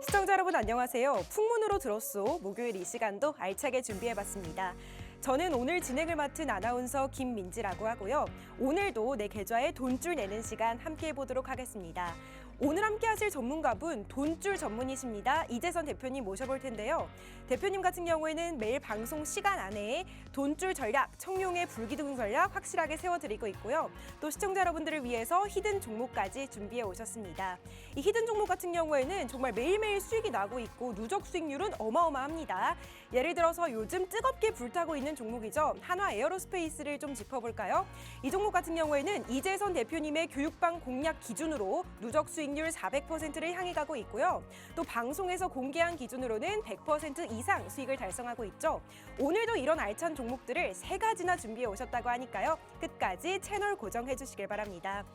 시청자 여러분 안녕하세요. 풍문으로 들었소. 목요일 이 시간도 알차게 준비해봤습니다. 저는 오늘 진행을 맡은 아나운서 김민지라고 하고요. 오늘도 내 계좌에 돈줄 내는 시간 함께 해보도록 하겠습니다. 오늘 함께 하실 전문가분 돈줄 전문이십니다. 이재선 대표님 모셔볼 텐데요. 대표님 같은 경우에는 매일 방송 시간 안에 돈줄 전략, 청룡의 불기둥 전략 확실하게 세워드리고 있고요. 또 시청자 여러분들을 위해서 히든 종목까지 준비해 오셨습니다. 이 히든 종목 같은 경우에는 정말 매일매일 수익이 나고 있고 누적 수익률은 어마어마합니다. 예를 들어서 요즘 뜨겁게 불타고 있는 종목이죠. 한화 에어로스페이스를 좀 짚어볼까요? 이 종목 같은 경우에는 이재선 대표님의 교육방 공략 기준으로 누적 수익률 400%를 향해 가고 있고요. 또 방송에서 공개한 기준으로는 100% 이상 수익을 달성하고 있죠. 오늘도 이런 알찬 종목들을 3가지나 준비해 오셨다고 하니까요. 끝까지 채널 고정해 주시길 바랍니다.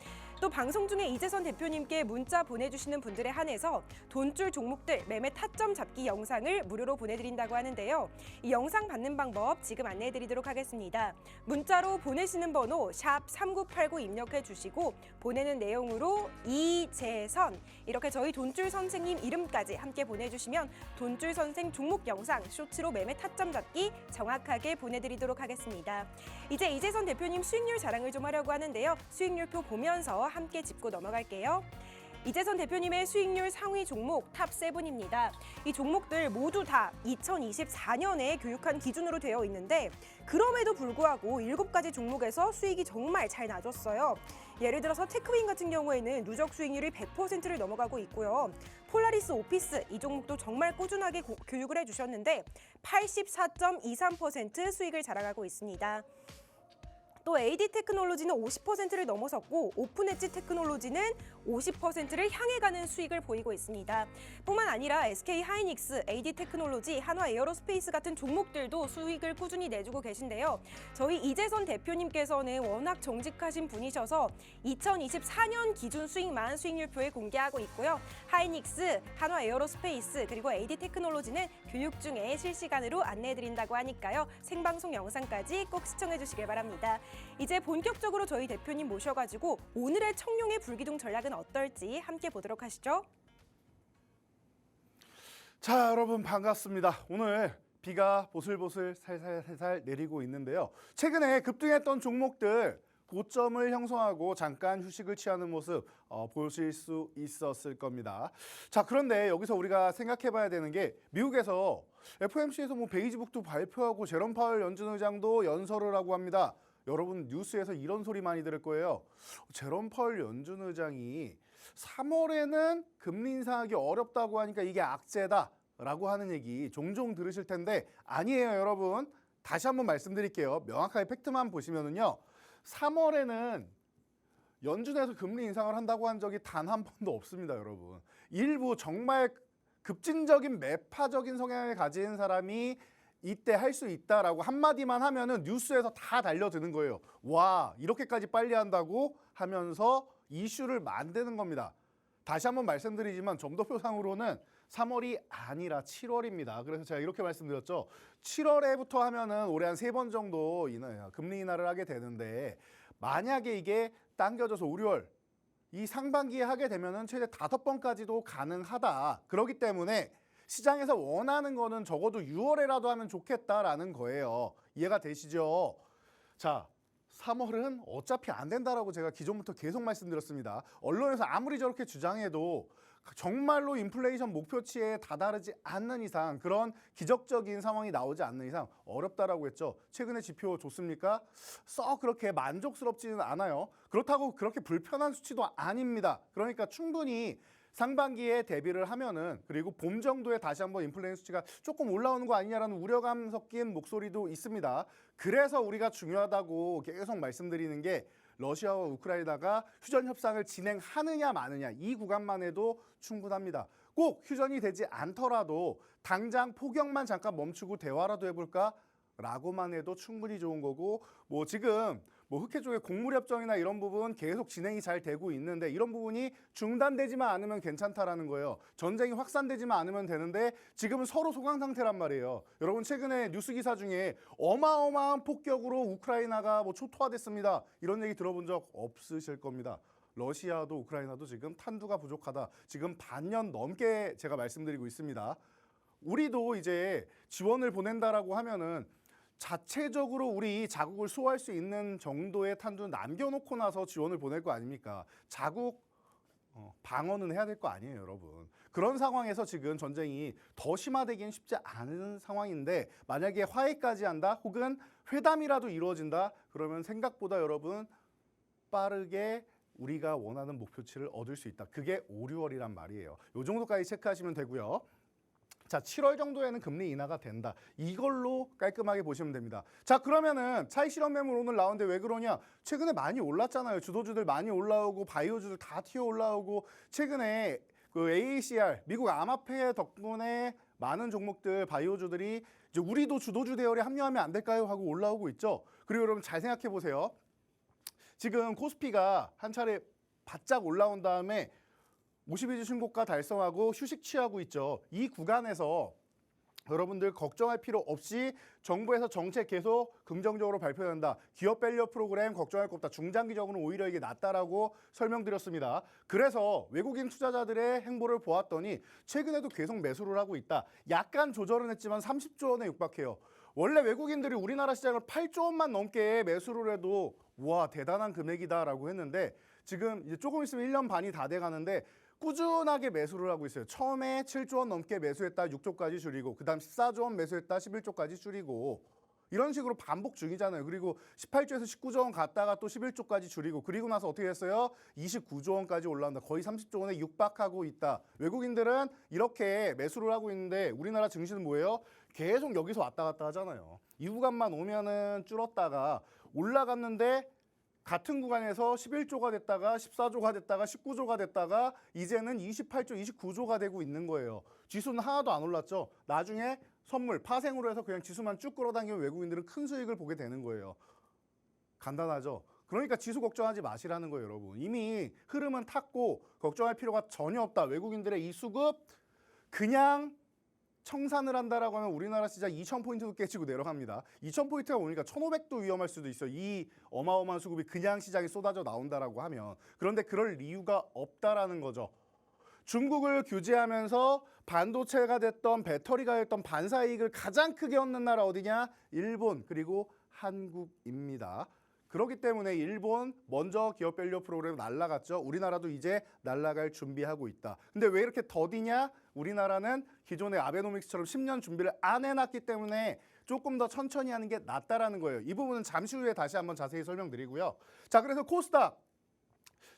또 방송 중에 이재선 대표님께 문자 보내주시는 분들에 한해서 돈줄 종목들 매매 타점 잡기 영상을 무료로 보내드린다고 하는데요. 이 영상 받는 방법 지금 안내해드리도록 하겠습니다. 문자로 보내시는 번호 샵 3989 입력해 주시고 보내는 내용으로 이재선 이렇게 저희 돈줄 선생님 이름까지 함께 보내주시면 돈줄 선생 종목 영상 쇼츠로 매매 타점 잡기 정확하게 보내드리도록 하겠습니다. 이제 이재선 대표님 수익률 자랑을 좀 하려고 하는데요. 수익률표 보면서 함께 짚고 넘어갈게요. 이재선 대표님의 수익률 상위 종목 탑7입니다. 이 종목들 모두 다 2024년에 교육한 기준으로 되어 있는데 그럼에도 불구하고 7가지 종목에서 수익이 정말 잘 나줬어요. 예를 들어서 테크윈 같은 경우에는 누적 수익률이 100%를 넘어가고 있고요. 폴라리스 오피스 이 종목도 정말 꾸준하게 교육을 해주셨는데 84.23% 수익을 자랑하고 있습니다. 또 AD 테크놀로지는 50%를 넘어섰고 오픈 엣지 테크놀로지는 50%를 향해 가는 수익을 보이고 있습니다. 뿐만 아니라 SK 하이닉스, AD 테크놀로지, 한화 에어로스페이스 같은 종목들도 수익을 꾸준히 내주고 계신데요. 저희 이재선 대표님께서는 워낙 정직하신 분이셔서 2024년 기준 수익만 수익률표에 공개하고 있고요. 하이닉스, 한화 에어로스페이스 그리고 AD 테크놀로지는 교육 중에 실시간으로 안내해드린다고 하니까요. 생방송 영상까지 꼭 시청해 주시길 바랍니다. 이제 본격적으로 저희 대표님 모셔가지고 오늘의 청룡의 불기둥 전략은 어떨지 함께 보도록 하시죠. 자, 여러분 반갑습니다. 오늘 비가 보슬보슬 살살살살 내리고 있는데요. 최근에 급등했던 종목들 고점을 형성하고 잠깐 휴식을 취하는 모습 보실 수 있었을 겁니다. 자, 그런데 여기서 우리가 생각해 봐야 되는 게 미국에서 FOMC에서 베이지북도 발표하고 제롬 파월 연준 의장도 연설을 하고 합니다. 여러분 뉴스에서 이런 소리 많이 들을 거예요. 제롬 파월 연준 의장이 3월에는 금리 인상하기 어렵다고 하니까 이게 악재다라고 하는 얘기 종종 들으실 텐데 아니에요, 여러분. 다시 한번 말씀드릴게요. 명확하게 팩트만 보시면은요. 3월에는 연준에서 금리 인상을 한다고 한 적이 단 한 번도 없습니다, 여러분. 일부 정말 급진적인 매파적인 성향을 가진 사람이 이때 할 수 있다라고 한마디만 하면은 뉴스에서 다 달려드는 거예요. 와, 이렇게까지 빨리 한다고 하면서 이슈를 만드는 겁니다. 다시 한번 말씀드리지만 점도표상으로는 3월이 아니라 7월입니다. 그래서 제가 이렇게 말씀드렸죠. 7월에부터 하면은 올해 한 3번 정도 금리 인하를 하게 되는데 만약에 이게 당겨져서 5, 6월 이 상반기에 하게 되면은 최대 5번까지도 가능하다. 그렇기 때문에 시장에서 원하는 거는 적어도 6월에라도 하면 좋겠다라는 거예요. 이해가 되시죠? 자, 3월은 어차피 안 된다라고 제가 기존부터 계속 말씀드렸습니다. 언론에서 아무리 저렇게 주장해도 정말로 인플레이션 목표치에 다다르지 않는 이상 그런 기적적인 상황이 나오지 않는 이상 어렵다라고 했죠. 최근에 지표 좋습니까? 썩 그렇게 만족스럽지는 않아요. 그렇다고 그렇게 불편한 수치도 아닙니다. 그러니까 충분히 상반기에 대비를 하면은 그리고 봄 정도에 다시 한번 인플레이션 수치가 조금 올라오는 거 아니냐라는 우려감 섞인 목소리도 있습니다. 그래서 우리가 중요하다고 계속 말씀드리는 게 러시아와 우크라이나가 휴전 협상을 진행하느냐 마느냐 이 구간만 해도 충분합니다. 꼭 휴전이 되지 않더라도 당장 포격만 잠깐 멈추고 대화라도 해볼까? 라고만 해도 충분히 좋은 거고 지금 흑해 쪽의 곡물협정이나 이런 부분 계속 진행이 잘 되고 있는데 이런 부분이 중단되지만 않으면 괜찮다라는 거예요. 전쟁이 확산되지만 않으면 되는데 지금은 서로 소강 상태란 말이에요. 여러분 최근에 뉴스 기사 중에 어마어마한 폭격으로 우크라이나가 초토화됐습니다. 이런 얘기 들어본 적 없으실 겁니다. 러시아도 우크라이나도 지금 탄두가 부족하다. 지금 반년 넘게 제가 말씀드리고 있습니다. 우리도 이제 지원을 보낸다라고 하면은 자체적으로 우리 자국을 수호할 수 있는 정도의 탄두는 남겨놓고 나서 지원을 보낼 거 아닙니까? 자국 방어는 해야 될 거 아니에요, 여러분. 그런 상황에서 지금 전쟁이 더 심화되기는 쉽지 않은 상황인데 만약에 화해까지 한다 혹은 회담이라도 이루어진다 그러면 생각보다 여러분 빠르게 우리가 원하는 목표치를 얻을 수 있다. 그게 5, 6월이란 말이에요. 요 정도까지 체크하시면 되고요. 자, 7월 정도에는 금리 인하가 된다. 이걸로 깔끔하게 보시면 됩니다. 자, 그러면은 차익 실현 매물 오늘 나오는데 왜 그러냐? 최근에 많이 올랐잖아요. 주도주들 많이 올라오고 바이오주들 다 튀어 올라오고 최근에 그 AACR 미국 암호화폐 덕분에 많은 종목들 바이오주들이 이제 우리도 주도주 대열에 합류하면 안 될까요? 하고 올라오고 있죠. 그리고 여러분 잘 생각해 보세요. 지금 코스피가 한 차례 바짝 올라온 다음에 52주 신고가 달성하고 휴식 취하고 있죠. 이 구간에서 여러분들 걱정할 필요 없이 정부에서 정책 계속 긍정적으로 발표된다. 기업 밸류 프로그램 걱정할 거 없다. 중장기적으로는 오히려 이게 낫다라고 설명드렸습니다. 그래서 외국인 투자자들의 행보를 보았더니 최근에도 계속 매수를 하고 있다. 약간 조절은 했지만 30조 원에 육박해요. 원래 외국인들이 우리나라 시장을 8조 원만 넘게 매수를 해도 와 대단한 금액이다라고 했는데 지금 이제 조금 있으면 1년 반이 다 돼가는데 꾸준하게 매수를 하고 있어요. 처음에 7조 원 넘게 매수했다 6조까지 줄이고 그다음 14조 원 매수했다 11조까지 줄이고 이런 식으로 반복 중이잖아요. 그리고 18조에서 19조 원 갔다가 또 11조까지 줄이고 그리고 나서 어떻게 했어요? 29조 원까지 올라온다. 거의 30조 원에 육박하고 있다. 외국인들은 이렇게 매수를 하고 있는데 우리나라 증시는 뭐예요? 계속 여기서 왔다 갔다 하잖아요. 이 구간만 오면은 줄었다가 올라갔는데 같은 구간에서 11조가 됐다가 14조가 됐다가 19조가 됐다가 이제는 28조, 29조가 되고 있는 거예요. 지수는 하나도 안 올랐죠. 나중에 선물, 파생으로 해서 그냥 지수만 쭉 끌어당기면 외국인들은 큰 수익을 보게 되는 거예요. 간단하죠. 그러니까 지수 걱정하지 마시라는 거예요, 여러분. 이미 흐름은 탔고 걱정할 필요가 전혀 없다. 외국인들의 이 수급 그냥 청산을 한다라고 하면 우리나라 시장 2,000포인트도 깨지고 내려갑니다. 2,000포인트가 오니까 1,500도 위험할 수도 있어요. 이 어마어마한 수급이 그냥 시장에 쏟아져 나온다라고 하면. 그런데 그럴 이유가 없다라는 거죠. 중국을 규제하면서 반도체가 됐던 배터리가 됐던 반사 이익을 가장 크게 얻는 나라 어디냐? 일본 그리고 한국입니다. 그렇기 때문에 일본 먼저 기업 밸류 프로그램 날라갔죠. 우리나라도 이제 날라갈 준비하고 있다. 근데 왜 이렇게 더디냐? 우리나라는 기존의 아베노믹스처럼 10년 준비를 안 해놨기 때문에 조금 더 천천히 하는 게 낫다라는 거예요. 이 부분은 잠시 후에 다시 한번 자세히 설명드리고요. 자, 그래서 코스닥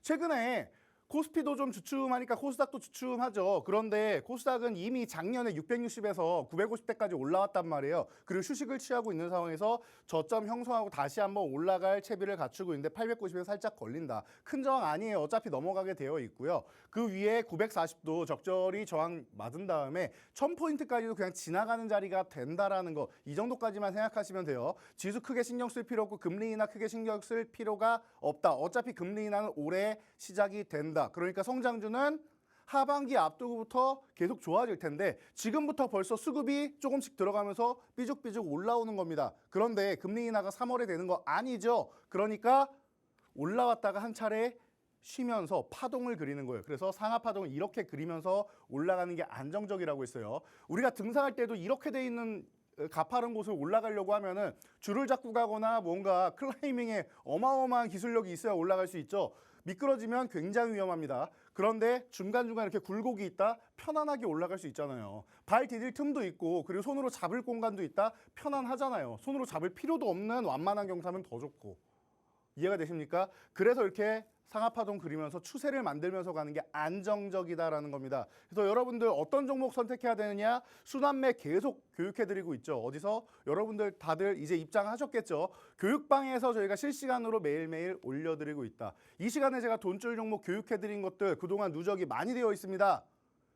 최근에 코스피도 좀 주춤하니까 코스닥도 주춤하죠. 그런데 코스닥은 이미 작년에 660에서 950대까지 올라왔단 말이에요. 그리고 휴식을 취하고 있는 상황에서 저점 형성하고 다시 한번 올라갈 채비를 갖추고 있는데 890에 살짝 걸린다. 큰 저항 아니에요. 어차피 넘어가게 되어 있고요. 그 위에 940도 적절히 저항 맞은 다음에 1000포인트까지도 그냥 지나가는 자리가 된다라는 거. 이 정도까지만 생각하시면 돼요. 지수 크게 신경 쓸 필요 없고 금리 인하 크게 신경 쓸 필요가 없다. 어차피 금리 인하는 올해 시작이 된다. 그러니까 성장주는 하반기 앞두고부터 계속 좋아질 텐데 지금부터 벌써 수급이 조금씩 들어가면서 삐죽삐죽 올라오는 겁니다. 그런데 금리 인하가 3월에 되는 거 아니죠. 그러니까 올라왔다가 한 차례 쉬면서 파동을 그리는 거예요. 그래서 상하 파동을 이렇게 그리면서 올라가는 게 안정적이라고 했어요. 우리가 등산할 때도 이렇게 돼 있는 가파른 곳을 올라가려고 하면은 줄을 잡고 가거나 뭔가 클라이밍에 어마어마한 기술력이 있어야 올라갈 수 있죠. 미끄러지면 굉장히 위험합니다. 그런데 중간중간 이렇게 굴곡이 있다 편안하게 올라갈 수 있잖아요. 발 디딜 틈도 있고 그리고 손으로 잡을 공간도 있다 편안하잖아요. 손으로 잡을 필요도 없는 완만한 경사면 더 좋고. 이해가 되십니까? 그래서 이렇게 상하파동 그리면서 추세를 만들면서 가는 게 안정적이다라는 겁니다. 그래서 여러분들 어떤 종목 선택해야 되느냐? 순환매 계속 교육해드리고 있죠. 어디서? 여러분들 다들 이제 입장하셨겠죠. 교육방에서 저희가 실시간으로 매일매일 올려드리고 있다. 이 시간에 제가 돈줄 종목 교육해드린 것들 그동안 누적이 많이 되어 있습니다.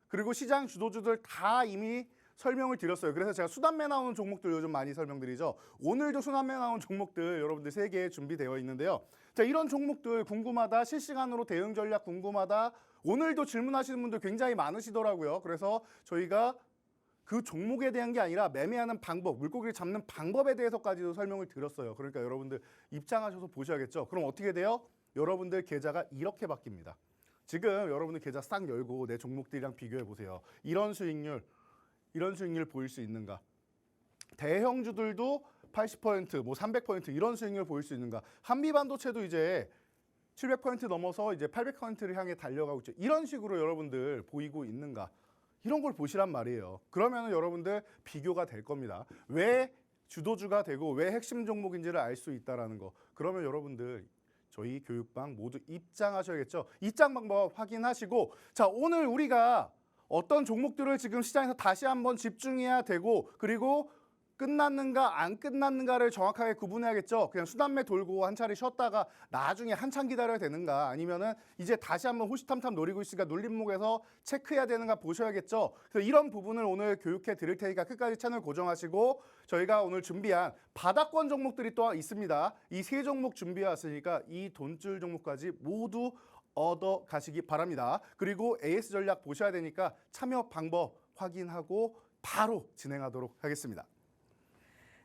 그리고 시장 주도주들 다 이미 설명을 드렸어요. 그래서 제가 수단매 나오는 종목들 요즘 많이 설명드리죠. 오늘도 수단매 나온 종목들 여러분들 3개 준비되어 있는데요. 자, 이런 종목들 궁금하다, 실시간으로 대응 전략 궁금하다. 오늘도 질문하시는 분들 굉장히 많으시더라고요. 그래서 저희가 그 종목에 대한 게 아니라 매매하는 방법, 물고기를 잡는 방법에 대해서까지도 설명을 드렸어요. 그러니까 여러분들 입장하셔서 보셔야겠죠. 그럼 어떻게 돼요? 여러분들 계좌가 이렇게 바뀝니다. 지금 여러분들 계좌 싹 열고 내 종목들이랑 비교해 보세요. 이런 수익률 보일 수 있는가? 대형주들도 80%, 뭐 300% 이런 수익률 보일 수 있는가? 한미반도체도 이제 700% 넘어서 이제 800%를 향해 달려가고 있죠. 이런 식으로 여러분들 보이고 있는가? 이런 걸 보시란 말이에요. 그러면 여러분들 비교가 될 겁니다. 왜 주도주가 되고 왜 핵심 종목인지를 알 수 있다라는 거. 그러면 여러분들 저희 교육방 모두 입장하셔야겠죠. 입장 방법 확인하시고, 자, 오늘 우리가 어떤 종목들을 지금 시장에서 다시 한번 집중해야 되고, 그리고 끝났는가 안 끝났는가를 정확하게 구분해야겠죠. 그냥 순환매 돌고 한 차례 쉬었다가 나중에 한참 기다려야 되는가, 아니면은 이제 다시 한번 호시탐탐 노리고 있으니까 눌림목에서 체크해야 되는가 보셔야겠죠. 그래서 이런 부분을 오늘 교육해 드릴 테니까 끝까지 채널 고정하시고, 저희가 오늘 준비한 바닥권 종목들이 또 있습니다. 이 세 종목 준비해 왔으니까 이 돈줄 종목까지 모두 얻어 가시기 바랍니다. 그리고 AS 전략 보셔야 되니까 참여 방법 확인하고 바로 진행하도록 하겠습니다.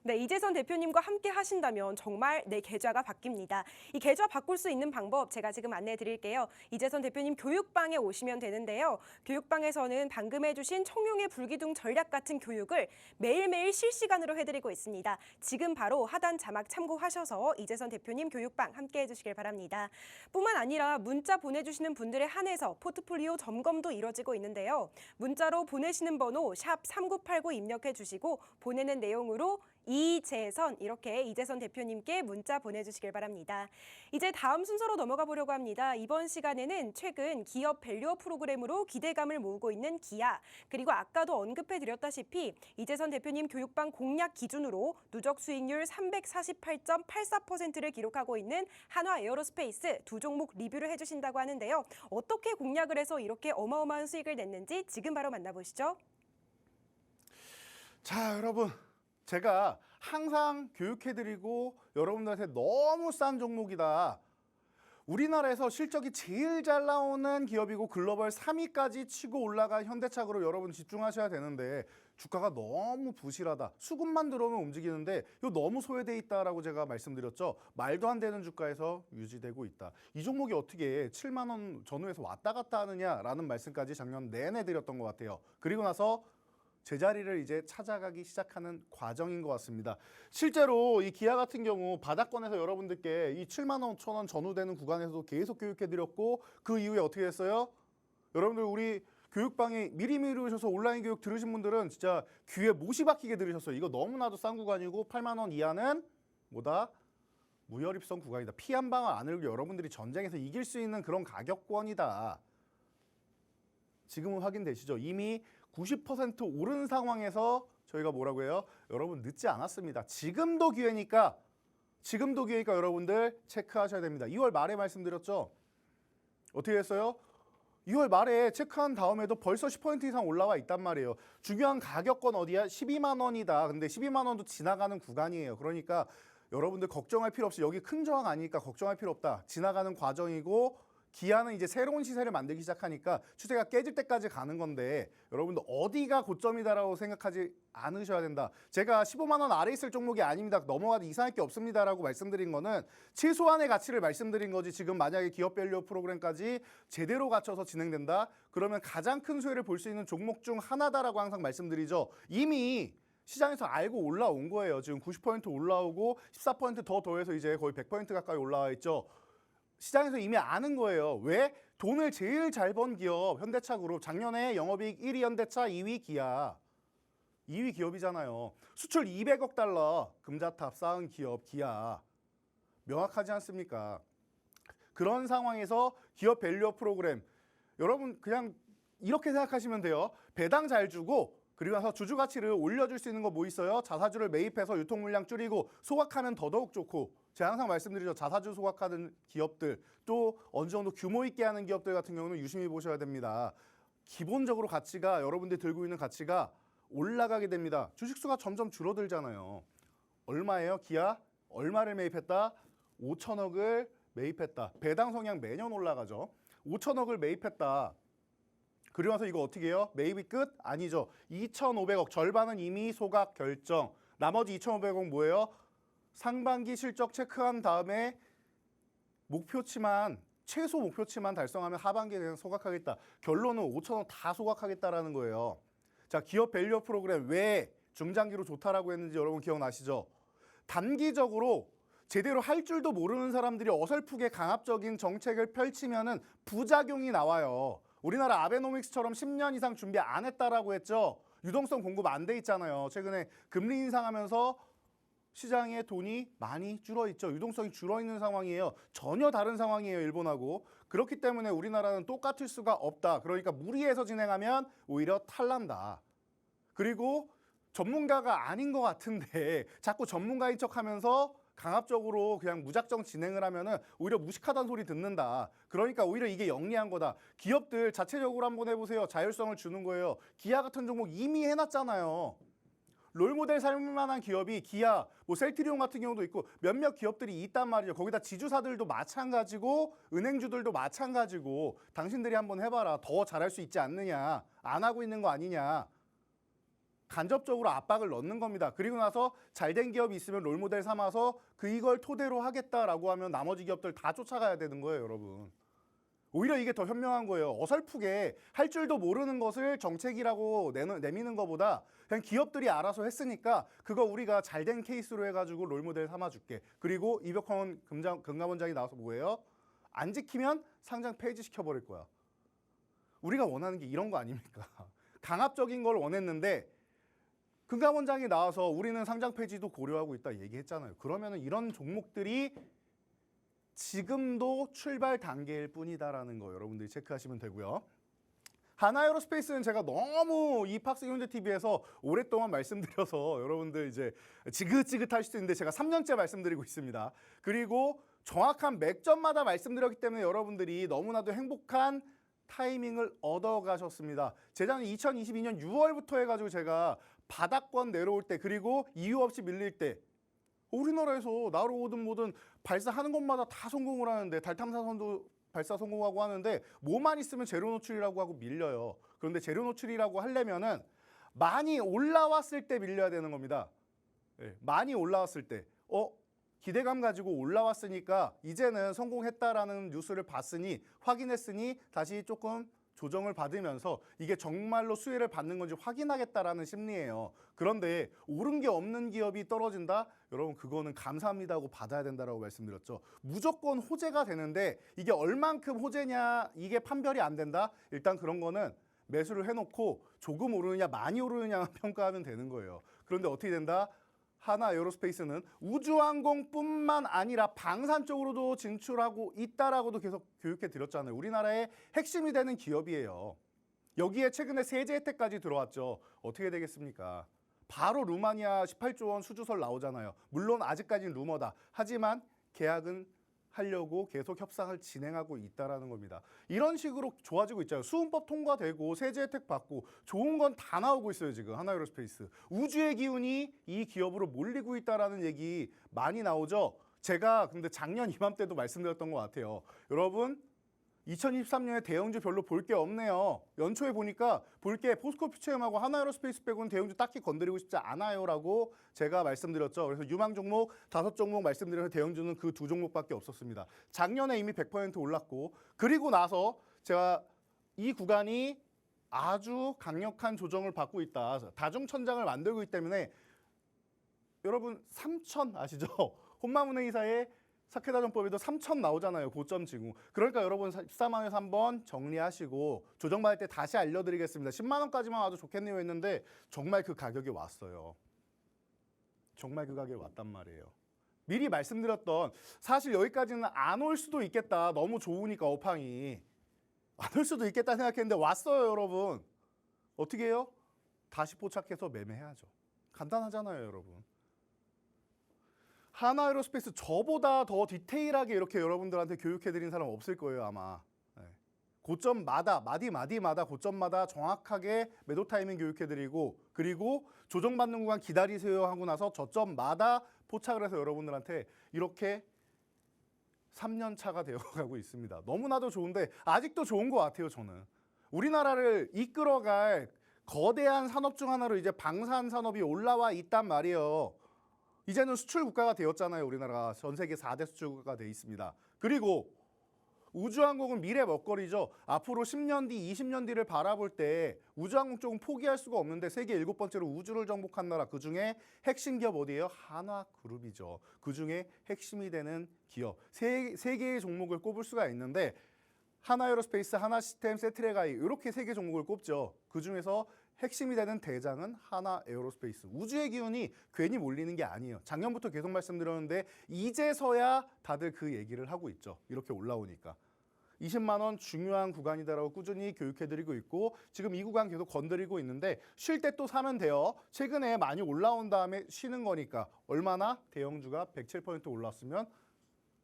네, 이재선 대표님과 함께 하신다면 정말 내 계좌가 바뀝니다. 이 계좌 바꿀 수 있는 방법 제가 지금 안내해 드릴게요. 이재선 대표님 교육방에 오시면 되는데요. 교육방에서는 방금 해주신 청룡의 불기둥 전략 같은 교육을 매일매일 실시간으로 해드리고 있습니다. 지금 바로 하단 자막 참고하셔서 이재선 대표님 교육방 함께 해주시길 바랍니다. 뿐만 아니라 문자 보내주시는 분들에 한해서 포트폴리오 점검도 이뤄지고 있는데요. 문자로 보내시는 번호 샵 3989 입력해 주시고 보내는 내용으로 이재선 이렇게 이재선 대표님께 문자 보내주시길 바랍니다. 이제 다음 순서로 넘어가 보려고 합니다. 이번 시간에는 최근 기업 밸류업 프로그램으로 기대감을 모으고 있는 기아, 그리고 아까도 언급해드렸다시피 이재선 대표님 교육방 공략 기준으로 누적 수익률 348.84%를 기록하고 있는 한화 에어로스페이스 두 종목 리뷰를 해주신다고 하는데요. 어떻게 공략을 해서 이렇게 어마어마한 수익을 냈는지 지금 바로 만나보시죠. 자, 여러분. 제가 항상 교육해드리고 여러분들한테 너무 싼 종목이다. 우리나라에서 실적이 제일 잘 나오는 기업이고 글로벌 3위까지 치고 올라간 현대차로 여러분 집중하셔야 되는데 주가가 너무 부실하다. 수급만 들어오면 움직이는데 이거 너무 소외돼 있다라고 제가 말씀드렸죠. 말도 안 되는 주가에서 유지되고 있다. 이 종목이 어떻게 7만 원 전후에서 왔다 갔다 하느냐라는 말씀까지 작년 내내 드렸던 것 같아요. 그리고 나서 제자리를 이제 찾아가기 시작하는 과정인 것 같습니다. 실제로 이 기아 같은 경우 바닥권에서 여러분들께 이 7만 5천 원 전후되는 구간에서도 계속 교육해드렸고 그 이후에 어떻게 됐어요? 여러분들 우리 교육방에 미리미리 오셔서 온라인 교육 들으신 분들은 진짜 귀에 못이 박히게 들으셨어요. 이거 너무나도 싼 구간이고 8만 원 이하는 뭐다? 무혈입성 구간이다. 피 한 방울 안 흘리고 여러분들이 전쟁에서 이길 수 있는 그런 가격권이다. 지금은 확인되시죠? 이미 90% 오른 상황에서 저희가 뭐라고 해요? 여러분 늦지 않았습니다. 지금도 기회니까 여러분들 체크하셔야 됩니다. 2월 말에 말씀드렸죠? 어떻게 했어요? 2월 말에 체크한 다음에도 벌써 10% 이상 올라와 있단 말이에요. 중요한 가격권 어디야? 12만 원이다. 근데 12만 원도 지나가는 구간이에요. 그러니까 여러분들 걱정할 필요 없이 여기 큰 저항 아니니까 걱정할 필요 없다. 지나가는 과정이고 기아는 이제 새로운 시세를 만들기 시작하니까 추세가 깨질 때까지 가는 건데 여러분들 어디가 고점이다라고 생각하지 않으셔야 된다. 제가 15만 원 아래 있을 종목이 아닙니다. 넘어가도 이상할 게 없습니다라고 말씀드린 거는 최소한의 가치를 말씀드린 거지. 지금 만약에 기업 밸류 프로그램까지 제대로 갖춰서 진행된다. 그러면 가장 큰 수혜를 볼 수 있는 종목 중 하나다라고 항상 말씀드리죠. 이미 시장에서 알고 올라온 거예요. 지금 90% 올라오고 14% 더해서 이제 거의 100% 가까이 올라와 있죠. 시장에서 이미 아는 거예요. 왜? 돈을 제일 잘 번 기업 현대차그룹, 작년에 영업이익 1위 현대차, 2위 기아. 2위 기업이잖아요. 수출 200억 달러 금자탑 쌓은 기업 기아. 명확하지 않습니까? 그런 상황에서 기업 밸류업 프로그램, 여러분 그냥 이렇게 생각하시면 돼요. 배당 잘 주고 그리고 나서 주주 가치를 올려줄 수 있는 거 뭐 있어요? 자사주를 매입해서 유통 물량 줄이고 소각하면 더더욱 좋고, 제가 항상 말씀드리죠. 자사주 소각하는 기업들, 또 어느 정도 규모 있게 하는 기업들 같은 경우는 유심히 보셔야 됩니다. 기본적으로 가치가, 여러분들이 들고 있는 가치가 올라가게 됩니다. 주식수가 점점 줄어들잖아요. 얼마예요? 기아 얼마를 매입했다? 5천억을 매입했다. 배당 성향 매년 올라가죠. 5천억을 매입했다. 그리고 나서 이거 어떻게 해요? 매입이 끝? 아니죠. 2,500억, 절반은 이미 소각 결정. 나머지 2,500억 뭐예요? 상반기 실적 체크한 다음에 목표치만 최소 목표치만 달성하면 하반기에 그냥 소각하겠다. 결론은 5,000원 다 소각하겠다라는 거예요. 자, 기업 밸류업 프로그램 왜 중장기로 좋다라고 했는지 여러분 기억나시죠? 단기적으로 제대로 할 줄도 모르는 사람들이 어설프게 강압적인 정책을 펼치면은 부작용이 나와요. 우리나라 아베노믹스처럼 10년 이상 준비 안 했다라고 했죠. 유동성 공급 안 돼 있잖아요. 최근에 금리 인상하면서 시장에 돈이 많이 줄어 있죠. 유동성이 줄어 있는 상황이에요. 전혀 다른 상황이에요, 일본하고. 그렇기 때문에 우리나라는 똑같을 수가 없다. 그러니까 무리해서 진행하면 오히려 탈난다. 그리고 전문가가 아닌 것 같은데 자꾸 전문가인 척하면서 강압적으로 그냥 무작정 진행을 하면은 오히려 무식하다는 소리 듣는다. 그러니까 오히려 이게 영리한 거다. 기업들 자체적으로 한번 해보세요. 자율성을 주는 거예요. 기아 같은 종목 이미 해놨잖아요. 롤모델 살만한 기업이 기아, 뭐 셀트리온 같은 경우도 있고 몇몇 기업들이 있단 말이죠. 거기다 지주사들도 마찬가지고 은행주들도 마찬가지고 당신들이 한번 해봐라. 더 잘할 수 있지 않느냐. 안 하고 있는 거 아니냐. 간접적으로 압박을 넣는 겁니다. 그리고 나서 잘된 기업이 있으면 롤모델 삼아서 이걸 토대로 하겠다라고 하면 나머지 기업들 다 쫓아가야 되는 거예요, 여러분. 오히려 이게 더 현명한 거예요. 어설프게 할 줄도 모르는 것을 정책이라고 내미는 것보다 그냥 기업들이 알아서 했으니까 그거 우리가 잘된 케이스로 해가지고 롤모델 삼아줄게. 그리고 이벽헌 금감원장이 나와서 뭐예요? 안 지키면 상장 폐지시켜버릴 거야. 우리가 원하는 게 이런 거 아닙니까? 강압적인 걸 원했는데 금감원장이 나와서 우리는 상장 폐지도 고려하고 있다 얘기했잖아요. 그러면은 이런 종목들이 지금도 출발 단계일 뿐이다라는 거 여러분들이 체크하시면 되고요. 하나에어로스페이스는 제가 너무 이 팍스 경제TV에서 오랫동안 말씀드려서 여러분들 이제 지긋지긋할 수도 있는데 제가 3년째 말씀드리고 있습니다. 그리고 정확한 맥점마다 말씀드렸기 때문에 여러분들이 너무나도 행복한 타이밍을 얻어가셨습니다. 재작년 2022년 6월부터 해가지고 제가 바닥권 내려올 때 그리고 이유 없이 밀릴 때 우리나라에서 나로오든 뭐든 발사하는 것마다 다 성공을 하는데 달 탐사선도 발사 성공하고 하는데 뭐만 있으면 재료 노출이라고 하고 밀려요. 그런데 재료 노출이라고 하려면은 많이 올라왔을 때 밀려야 되는 겁니다. 네, 많이 올라왔을 때 기대감 가지고 올라왔으니까 이제는 성공했다라는 뉴스를 봤으니 확인했으니 다시 조금 조정을 받으면서 이게 정말로 수혜를 받는 건지 확인하겠다라는 심리예요. 그런데 오른 게 없는 기업이 떨어진다? 여러분 그거는 감사합니다 하고 받아야 된다라고 말씀드렸죠. 무조건 호재가 되는데 이게 얼만큼 호재냐 이게 판별이 안 된다? 일단 그런 거는 매수를 해놓고 조금 오르느냐 많이 오르느냐만 평가하면 되는 거예요. 그런데 어떻게 된다? 하나에어로스페이스는 우주항공뿐만 아니라 방산 쪽으로도 진출하고 있다라고도 계속 교육해 드렸잖아요. 우리나라의 핵심이 되는 기업이에요. 여기에 최근에 세제 혜택까지 들어왔죠. 어떻게 되겠습니까? 바로 루마니아 18조 원 수주설 나오잖아요. 물론 아직까지는 루머다. 하지만 계약은 하려고 계속 협상을 진행하고 있다라는 겁니다. 이런 식으로 좋아지고 있잖아요. 수은법 통과되고 세제 혜택 받고 좋은 건 다 나오고 있어요. 지금 하나에어로스페이스. 우주의 기운이 이 기업으로 몰리고 있다라는 얘기 많이 나오죠. 제가 근데 작년 이맘때도 말씀드렸던 것 같아요. 여러분 2023년에 대형주 별로 볼 게 없네요. 연초에 보니까 볼 게 포스코퓨처엠하고 하나에어로스페이스 빼고는 대형주 딱히 건드리고 싶지 않아요라고 제가 말씀드렸죠. 그래서 유망 종목 5종목 말씀드려서 대형주는 그 2종목밖에 없었습니다. 작년에 이미 100% 올랐고 그리고 나서 제가 이 구간이 아주 강력한 조정을 받고 있다. 다중천장을 만들고 있기 때문에 여러분 3천 아시죠? 혼마문행이사의 사케다정법에도 3천 나오잖아요. 고점 지구. 그러니까 여러분 14만 원에서 한번 정리하시고 조정받을 때 다시 알려드리겠습니다. 10만 원까지만 와도 좋겠네요 했는데 정말 그 가격이 왔어요. 정말 그 가격이 왔단 말이에요. 미리 말씀드렸던 사실 여기까지는 안 올 수도 있겠다. 너무 좋으니까 업황이. 안 올 수도 있겠다 생각했는데 왔어요 여러분. 어떻게 해요? 다시 포착해서 매매해야죠. 간단하잖아요 여러분. 하나에어로스페이스 저보다 더 디테일하게 이렇게 여러분들한테 교육해드린 사람 없을 거예요 아마. 네. 고점마다 마디마다 고점마다 정확하게 매도 타이밍 교육해드리고 그리고 조정받는 구간 기다리세요 하고 나서 저점마다 포착을 해서 여러분들한테 이렇게 3년 차가 되어가고 있습니다. 너무나도 좋은데 아직도 좋은 것 같아요 저는. 우리나라를 이끌어갈 거대한 산업 중 하나로 이제 방산 산업이 올라와 있단 말이에요. 이제는 수출 국가가 되었잖아요. 우리나라가 전 세계 4대 수출 국가가 돼 있습니다. 그리고 우주항공은 미래 먹거리죠. 앞으로 10년 뒤, 20년 뒤를 바라볼 때 우주항공 쪽은 포기할 수가 없는데 세계 7번째로 우주를 정복한 나라, 그중에 핵심 기업 어디예요? 한화그룹이죠. 그중에 핵심이 되는 기업. 세 개의 종목을 꼽을 수가 있는데 하나에어로스페이스, 하나시스템, 세트레가이 이렇게 세 개 종목을 꼽죠. 그중에서 핵심이 되는 대장은 하나에어로스페이스. 우주의 기운이 괜히 몰리는 게 아니에요. 작년부터 계속 말씀드렸는데 이제서야 다들 그 얘기를 하고 있죠. 이렇게 올라오니까. 20만 원 중요한 구간이다라고 꾸준히 교육해드리고 있고 지금 이 구간 계속 건드리고 있는데 쉴 때 또 사면 돼요. 최근에 많이 올라온 다음에 쉬는 거니까 얼마나? 대형주가 107% 올랐으면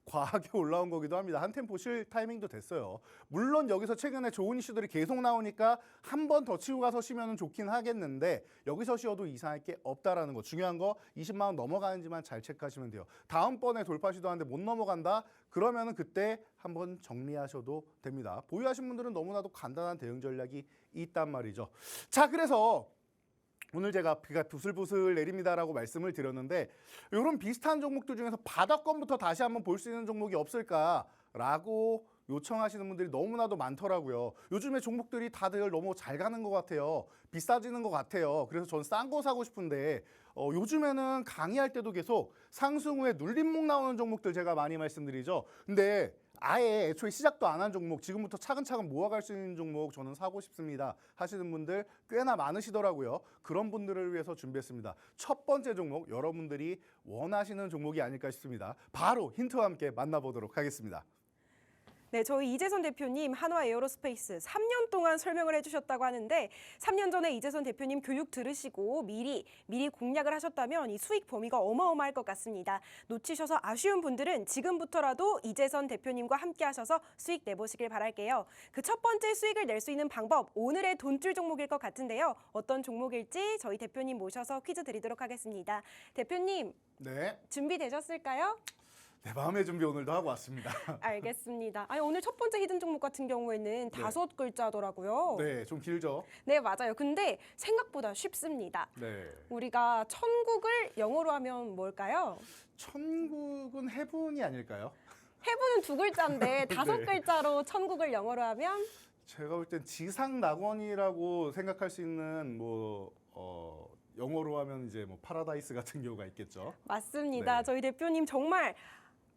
과하게 올라온 거기도 합니다. 한 템포 쉴 타이밍도 됐어요. 물론 여기서 최근에 좋은 이슈들이 계속 나오니까 한 번 더 치고 가서 쉬면 좋긴 하겠는데 여기서 쉬어도 이상할 게 없다라는 거. 중요한 거 20만 원 넘어가는지만 잘 체크하시면 돼요. 다음번에 돌파 시도하는데 못 넘어간다? 그러면은 그때 한번 정리하셔도 됩니다. 보유하신 분들은 너무나도 간단한 대응 전략이 있단 말이죠. 자, 그래서 오늘 제가 비가 부슬부슬 내립니다라고 말씀을 드렸는데 이런 비슷한 종목들 중에서 바닥권부터 다시 한번 볼 수 있는 종목이 없을까라고 요청하시는 분들이 너무나도 많더라고요. 요즘에 종목들이 다들 너무 잘 가는 것 같아요. 비싸지는 것 같아요. 그래서 전 싼 거 사고 싶은데 요즘에는 강의할 때도 계속 상승 후에 눌림목 나오는 종목들 제가 많이 말씀드리죠. 근데 아예 애초에 시작도 안 한 종목, 지금부터 차근차근 모아갈 수 있는 종목 저는 사고 싶습니다 하시는 분들 꽤나 많으시더라고요. 그런 분들을 위해서 준비했습니다. 첫 번째 종목, 여러분들이 원하시는 종목이 아닐까 싶습니다. 바로 힌트와 함께 만나보도록 하겠습니다. 네, 저희 이재선 대표님 한화에어로스페이스 3년 동안 설명을 해주셨다고 하는데 3년 전에 이재선 대표님 교육 들으시고 미리 공략을 하셨다면 이 수익 범위가 어마어마할 것 같습니다. 놓치셔서 아쉬운 분들은 지금부터라도 이재선 대표님과 함께 하셔서 수익 내보시길 바랄게요. 그 첫 번째 수익을 낼 수 있는 방법, 오늘의 돈줄 종목일 것 같은데요. 어떤 종목일지 저희 대표님 모셔서 퀴즈 드리도록 하겠습니다. 대표님, 네, 준비되셨을까요? 내 마음의 준비 오늘도 하고 왔습니다. 알겠습니다. 아니, 오늘 첫 번째 히든 종목 같은 경우에는 5글자더라고요. 네, 좀 길죠? 네, 맞아요. 근데 생각보다 쉽습니다. 네. 우리가 천국을 영어로 하면 뭘까요? 천국은 해분이 아닐까요? 해부는 2글자인데 5 네. 글자로 천국을 영어로 하면 제가 볼 땐 지상낙원이라고 생각할 수 있는 영어로 하면 이제 뭐 파라다이스 같은 경우가 있겠죠. 맞습니다. 네. 저희 대표님 정말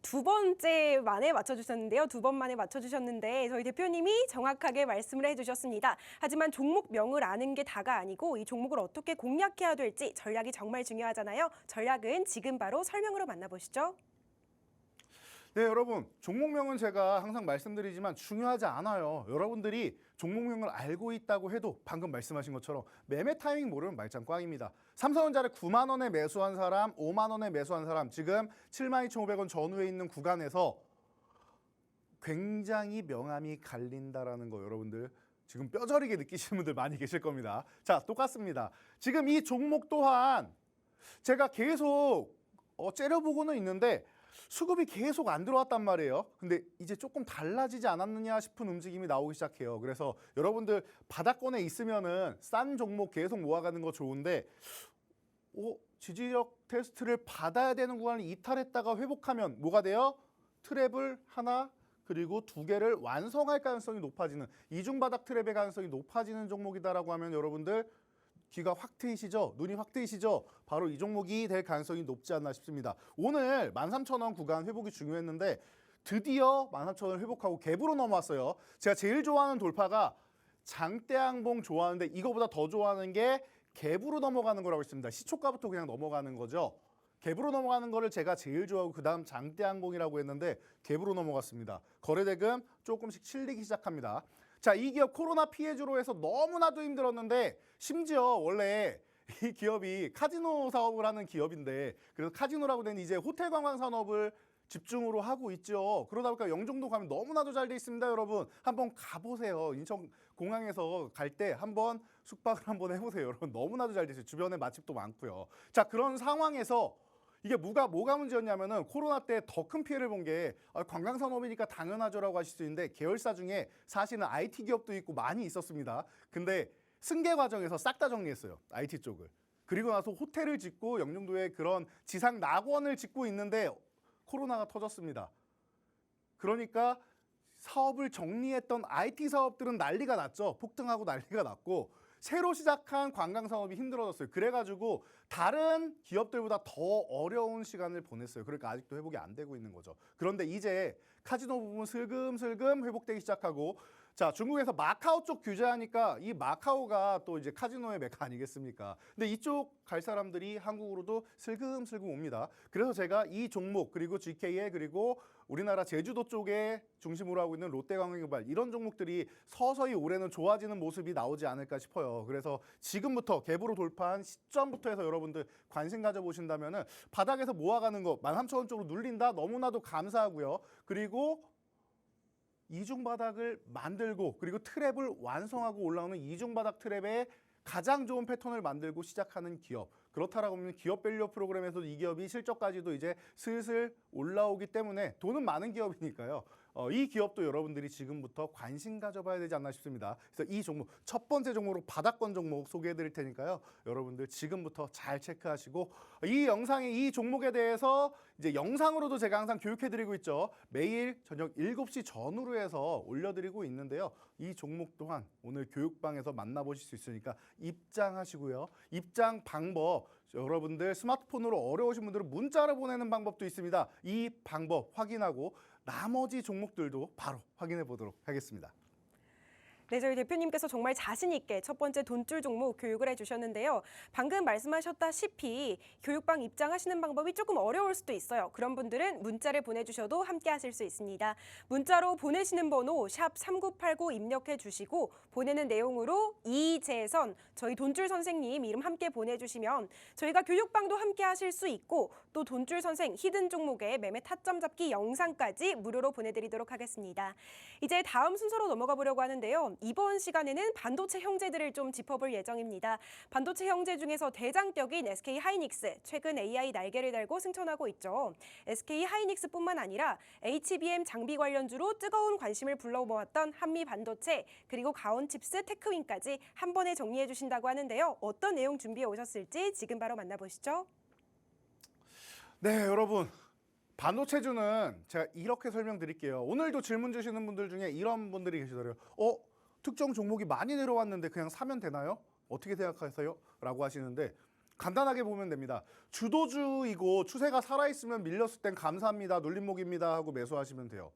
2번째 만에 맞춰주셨는데요. 2번 만에 맞춰주셨는데 저희 대표님이 정확하게 말씀을 해주셨습니다. 하지만 종목명을 아는 게 다가 아니고 이 종목을 어떻게 공략해야 될지 전략이 정말 중요하잖아요. 전략은 지금 바로 설명으로 만나보시죠. 네, 여러분, 종목명은 제가 항상 말씀드리지만 중요하지 않아요. 여러분들이 종목명을 알고 있다고 해도 방금 말씀하신 것처럼 매매 타이밍 모르면 말짱 꽝입니다. 삼성전자를 9만 원에 매수한 사람, 5만 원에 매수한 사람, 지금 72,500원 전후에 있는 구간에서 굉장히 명암이 갈린다라는 거 여러분들 지금 뼈저리게 느끼시는 분들 많이 계실 겁니다. 자, 똑같습니다. 지금 이 종목 또한 제가 계속 째려보고는 있는데 수급이 계속 안 들어왔단 말이에요. 근데 이제 조금 달라지지 않았느냐 싶은 움직임이 나오기 시작해요. 그래서 여러분들 바닥권에 있으면은 싼 종목 계속 모아가는 거 좋은데 지지력 테스트를 받아야 되는 구간을 이탈했다가 회복하면 뭐가 돼요? 트랩을 하나 그리고 2개를 완성할 가능성이 높아지는 이중바닥 트랩의 가능성이 높아지는 종목이다라고 하면 여러분들 귀가 확 트이시죠? 눈이 확 트이시죠? 바로 이 종목이 될 가능성이 높지 않나 싶습니다. 오늘 13,000원 구간 회복이 중요했는데 드디어 13,000원 회복하고 갭으로 넘어왔어요. 제가 제일 좋아하는 돌파가 장대항봉 좋아하는데 이거보다 더 좋아하는 게 갭으로 넘어가는 거라고 했습니다. 시초가부터 그냥 넘어가는 거죠. 갭으로 넘어가는 거를 제가 제일 좋아하고 그다음 장대항봉이라고 했는데 갭으로 넘어갔습니다. 거래대금 조금씩 실리기 시작합니다. 자, 이 기업 코로나 피해주로 해서 너무나도 힘들었는데 심지어 원래 이 기업이 카지노 사업을 하는 기업인데 그래서 카지노라고 된 이제 호텔 관광 산업을 집중으로 하고 있죠. 그러다 보니까 영종도 가면 너무나도 잘 돼 있습니다, 여러분. 한번 가보세요. 인천 공항에서 갈 때 한번 숙박을 한번 해보세요, 여러분. 너무나도 잘 돼 있어요. 주변에 맛집도 많고요. 자, 그런 상황에서 이게 뭐가 문제였냐면은 코로나 때 더 큰 피해를 본 게 관광 산업이니까 당연하죠라고 하실 수 있는데 계열사 중에 사실은 IT 기업도 있고 많이 있었습니다. 근데 승계 과정에서 싹 다 정리했어요. IT 쪽을. 그리고 나서 호텔을 짓고 영종도에 그런 지상 낙원을 짓고 있는데 코로나가 터졌습니다. 그러니까 사업을 정리했던 IT 사업들은 난리가 났죠. 폭등하고 난리가 났고 새로 시작한 관광 사업이 힘들어졌어요. 그래가지고 다른 기업들보다 더 어려운 시간을 보냈어요. 그러니까 아직도 회복이 안 되고 있는 거죠. 그런데 이제 카지노 부분 슬금슬금 회복되기 시작하고 자, 중국에서 마카오 쪽 규제하니까 이 마카오가 또 이제 카지노의 메카 아니겠습니까? 근데 이쪽 갈 사람들이 한국으로도 슬금슬금 옵니다. 그래서 제가 이 종목 그리고 GK에 그리고 우리나라 제주도 쪽에 중심으로 하고 있는 롯데관광개발 이런 종목들이 서서히 올해는 좋아지는 모습이 나오지 않을까 싶어요. 그래서 지금부터 갭으로 돌파한 시점부터 해서 여러분들 관심 가져보신다면은 바닥에서 모아가는 거 13,000원 쪽으로 눌린다? 너무나도 감사하고요. 그리고 이중바닥을 만들고 그리고 트랩을 완성하고 올라오는 이중바닥 트랩의 가장 좋은 패턴을 만들고 시작하는 기업. 그렇다라고 하면 기업 밸류 프로그램에서도 이 기업이 실적까지도 이제 슬슬 올라오기 때문에 돈은 많은 기업이니까요. 이 기업도 여러분들이 지금부터 관심 가져봐야 되지 않나 싶습니다. 그래서 이 종목 첫 번째 종목으로 바닥권 종목 소개해 드릴 테니까요. 여러분들 지금부터 잘 체크하시고 이 영상에 이 종목에 대해서 이제 영상으로도 제가 항상 교육해 드리고 있죠. 매일 저녁 7시 전후로 해서 올려드리고 있는데요. 이 종목 또한 오늘 교육방에서 만나보실 수 있으니까 입장하시고요. 입장 방법 여러분들 스마트폰으로 어려우신 분들은 문자로 보내는 방법도 있습니다. 이 방법 확인하고 나머지 종목들도 바로 확인해 보도록 하겠습니다. 네, 저희 대표님께서 정말 자신 있게 첫 번째 돈줄 종목 교육을 해주셨는데요. 방금 말씀하셨다시피 교육방 입장하시는 방법이 조금 어려울 수도 있어요. 그런 분들은 문자를 보내주셔도 함께 하실 수 있습니다. 문자로 보내시는 번호 샵 3989 입력해 주시고 보내는 내용으로 이재선, 저희 돈줄 선생님 이름 함께 보내주시면 저희가 교육방도 함께 하실 수 있고 또 돈줄 선생 히든 종목의 매매 타점 잡기 영상까지 무료로 보내드리도록 하겠습니다. 이제 다음 순서로 넘어가 보려고 하는데요. 이번 시간에는 반도체 형제들을 좀 짚어볼 예정입니다. 반도체 형제 중에서 대장격인 SK 하이닉스, 최근 AI 날개를 달고 승천하고 있죠. SK 하이닉스뿐만 아니라 HBM 장비 관련주로 뜨거운 관심을 불러모았던 한미 반도체, 그리고 가온칩스, 테크윈까지 한 번에 정리해 주신다고 하는데요. 어떤 내용 준비해 오셨을지 지금 바로 만나보시죠. 네, 여러분. 반도체주는 제가 이렇게 설명드릴게요. 오늘도 질문 주시는 분들 중에 이런 분들이 계시더라고요. 특정 종목이 많이 내려왔는데 그냥 사면 되나요? 어떻게 생각하세요? 라고 하시는데 간단하게 보면 됩니다. 주도주이고 추세가 살아있으면 밀렸을 땐 감사합니다. 눌림목입니다 하고 매수하시면 돼요.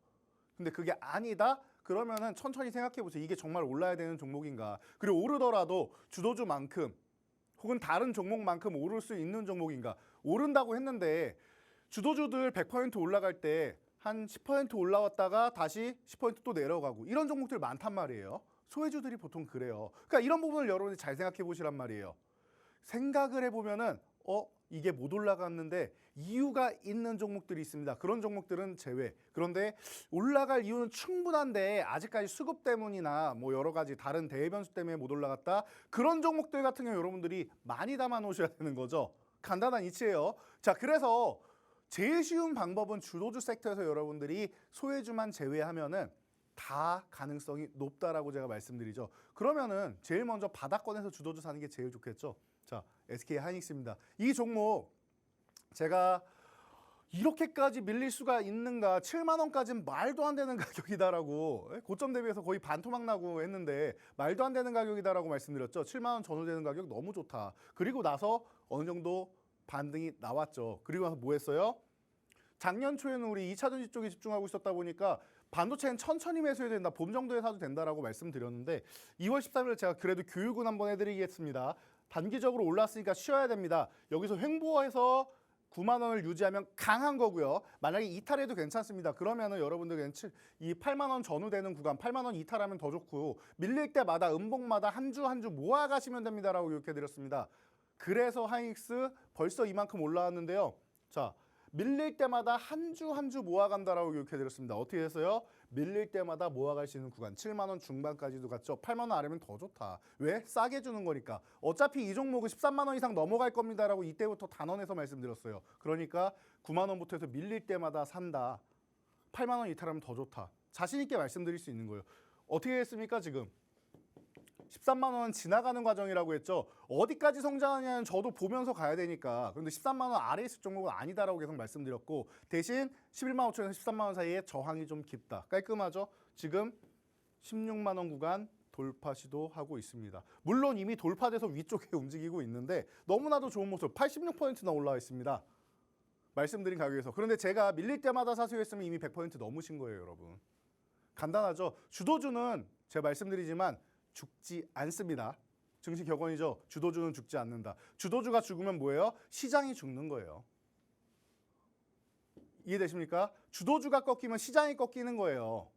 근데 그게 아니다? 그러면은 천천히 생각해 보세요. 이게 정말 올라야 되는 종목인가? 그리고 오르더라도 주도주만큼 혹은 다른 종목만큼 오를 수 있는 종목인가? 오른다고 했는데 주도주들 100% 올라갈 때 한 10% 올라왔다가 다시 10% 또 내려가고 이런 종목들 많단 말이에요. 소외주들이 보통 그래요. 그러니까 이런 부분을 여러분이 잘 생각해 보시란 말이에요. 생각을 해보면은 이게 못 올라갔는데 이유가 있는 종목들이 있습니다. 그런 종목들은 제외. 그런데 올라갈 이유는 충분한데 아직까지 수급 때문이나 뭐 여러 가지 다른 대외 변수 때문에 못 올라갔다. 그런 종목들 같은 경우 여러분들이 많이 담아 놓으셔야 되는 거죠. 간단한 이치예요. 자, 그래서 제일 쉬운 방법은 주도주 섹터에서 여러분들이 소외주만 제외하면은 다 가능성이 높다라고 제가 말씀드리죠. 그러면은 제일 먼저 바닥권에서 주도주 사는 게 제일 좋겠죠. 자, SK 하이닉스입니다. 이 종목 제가 이렇게까지 밀릴 수가 있는가? 7만 원까지는 말도 안 되는 가격이다라고 고점 대비해서 거의 반토막 나고 했는데 말도 안 되는 가격이다라고 말씀드렸죠. 7만 원 전후 되는 가격 너무 좋다. 그리고 나서 어느 정도 반등이 나왔죠. 그리고 나서 뭐 했어요? 작년 초에는 우리 2차전지 쪽에 집중하고 있었다 보니까 반도체는 천천히 매수해야 된다. 봄 정도에 사도 된다라고 말씀드렸는데 2월 13일 제가 그래도 교육은 한번 해드리겠습니다. 단기적으로 올랐으니까 쉬어야 됩니다. 여기서 횡보해서 9만 원을 유지하면 강한 거고요. 만약에 이탈해도 괜찮습니다. 그러면은 여러분들 이 8만 원 전후 되는 구간, 8만 원 이탈하면 더 좋고 밀릴 때마다 음봉마다 한 주 한 주 모아 가시면 됩니다라고 이렇게 드렸습니다. 그래서 하이닉스 벌써 이만큼 올라왔는데요. 자, 밀릴 때마다 한 주 한 주 모아간다라고 이렇게 드렸습니다. 어떻게 했어요? 밀릴 때마다 모아갈 수 있는 구간 7만 원 중반까지도 갔죠. 8만 원 아래면 더 좋다. 왜? 싸게 주는 거니까. 어차피 이 종목은 13만 원 이상 넘어갈 겁니다라고 이때부터 단언해서 말씀드렸어요. 그러니까 9만 원부터 해서 밀릴 때마다 산다. 8만 원 이탈하면 더 좋다. 자신 있게 말씀드릴 수 있는 거예요. 어떻게 했습니까 지금? 13만 원은 지나가는 과정이라고 했죠. 어디까지 성장하냐는 저도 보면서 가야 되니까. 그런데 13만 원 아래 있을 종목은 아니다라고 계속 말씀드렸고 대신 11만 5천에서 13만 원 사이에 저항이 좀 깊다. 깔끔하죠? 지금 16만 원 구간 돌파 시도하고 있습니다. 물론 이미 돌파돼서 위쪽에 움직이고 있는데 너무나도 좋은 모습 86%나 올라와 있습니다. 말씀드린 가격에서. 그런데 제가 밀릴 때마다 사수했으면 이미 100% 넘으신 거예요, 여러분. 간단하죠. 주도주는 제가 말씀드리지만 죽지 않습니다. 증시 격언이죠. 주도주는 죽지 않는다. 주도주가 죽으면 뭐예요? 시장이 죽는 거예요. 이해되십니까? 주도주가 꺾이면 시장이 꺾이는 거예요.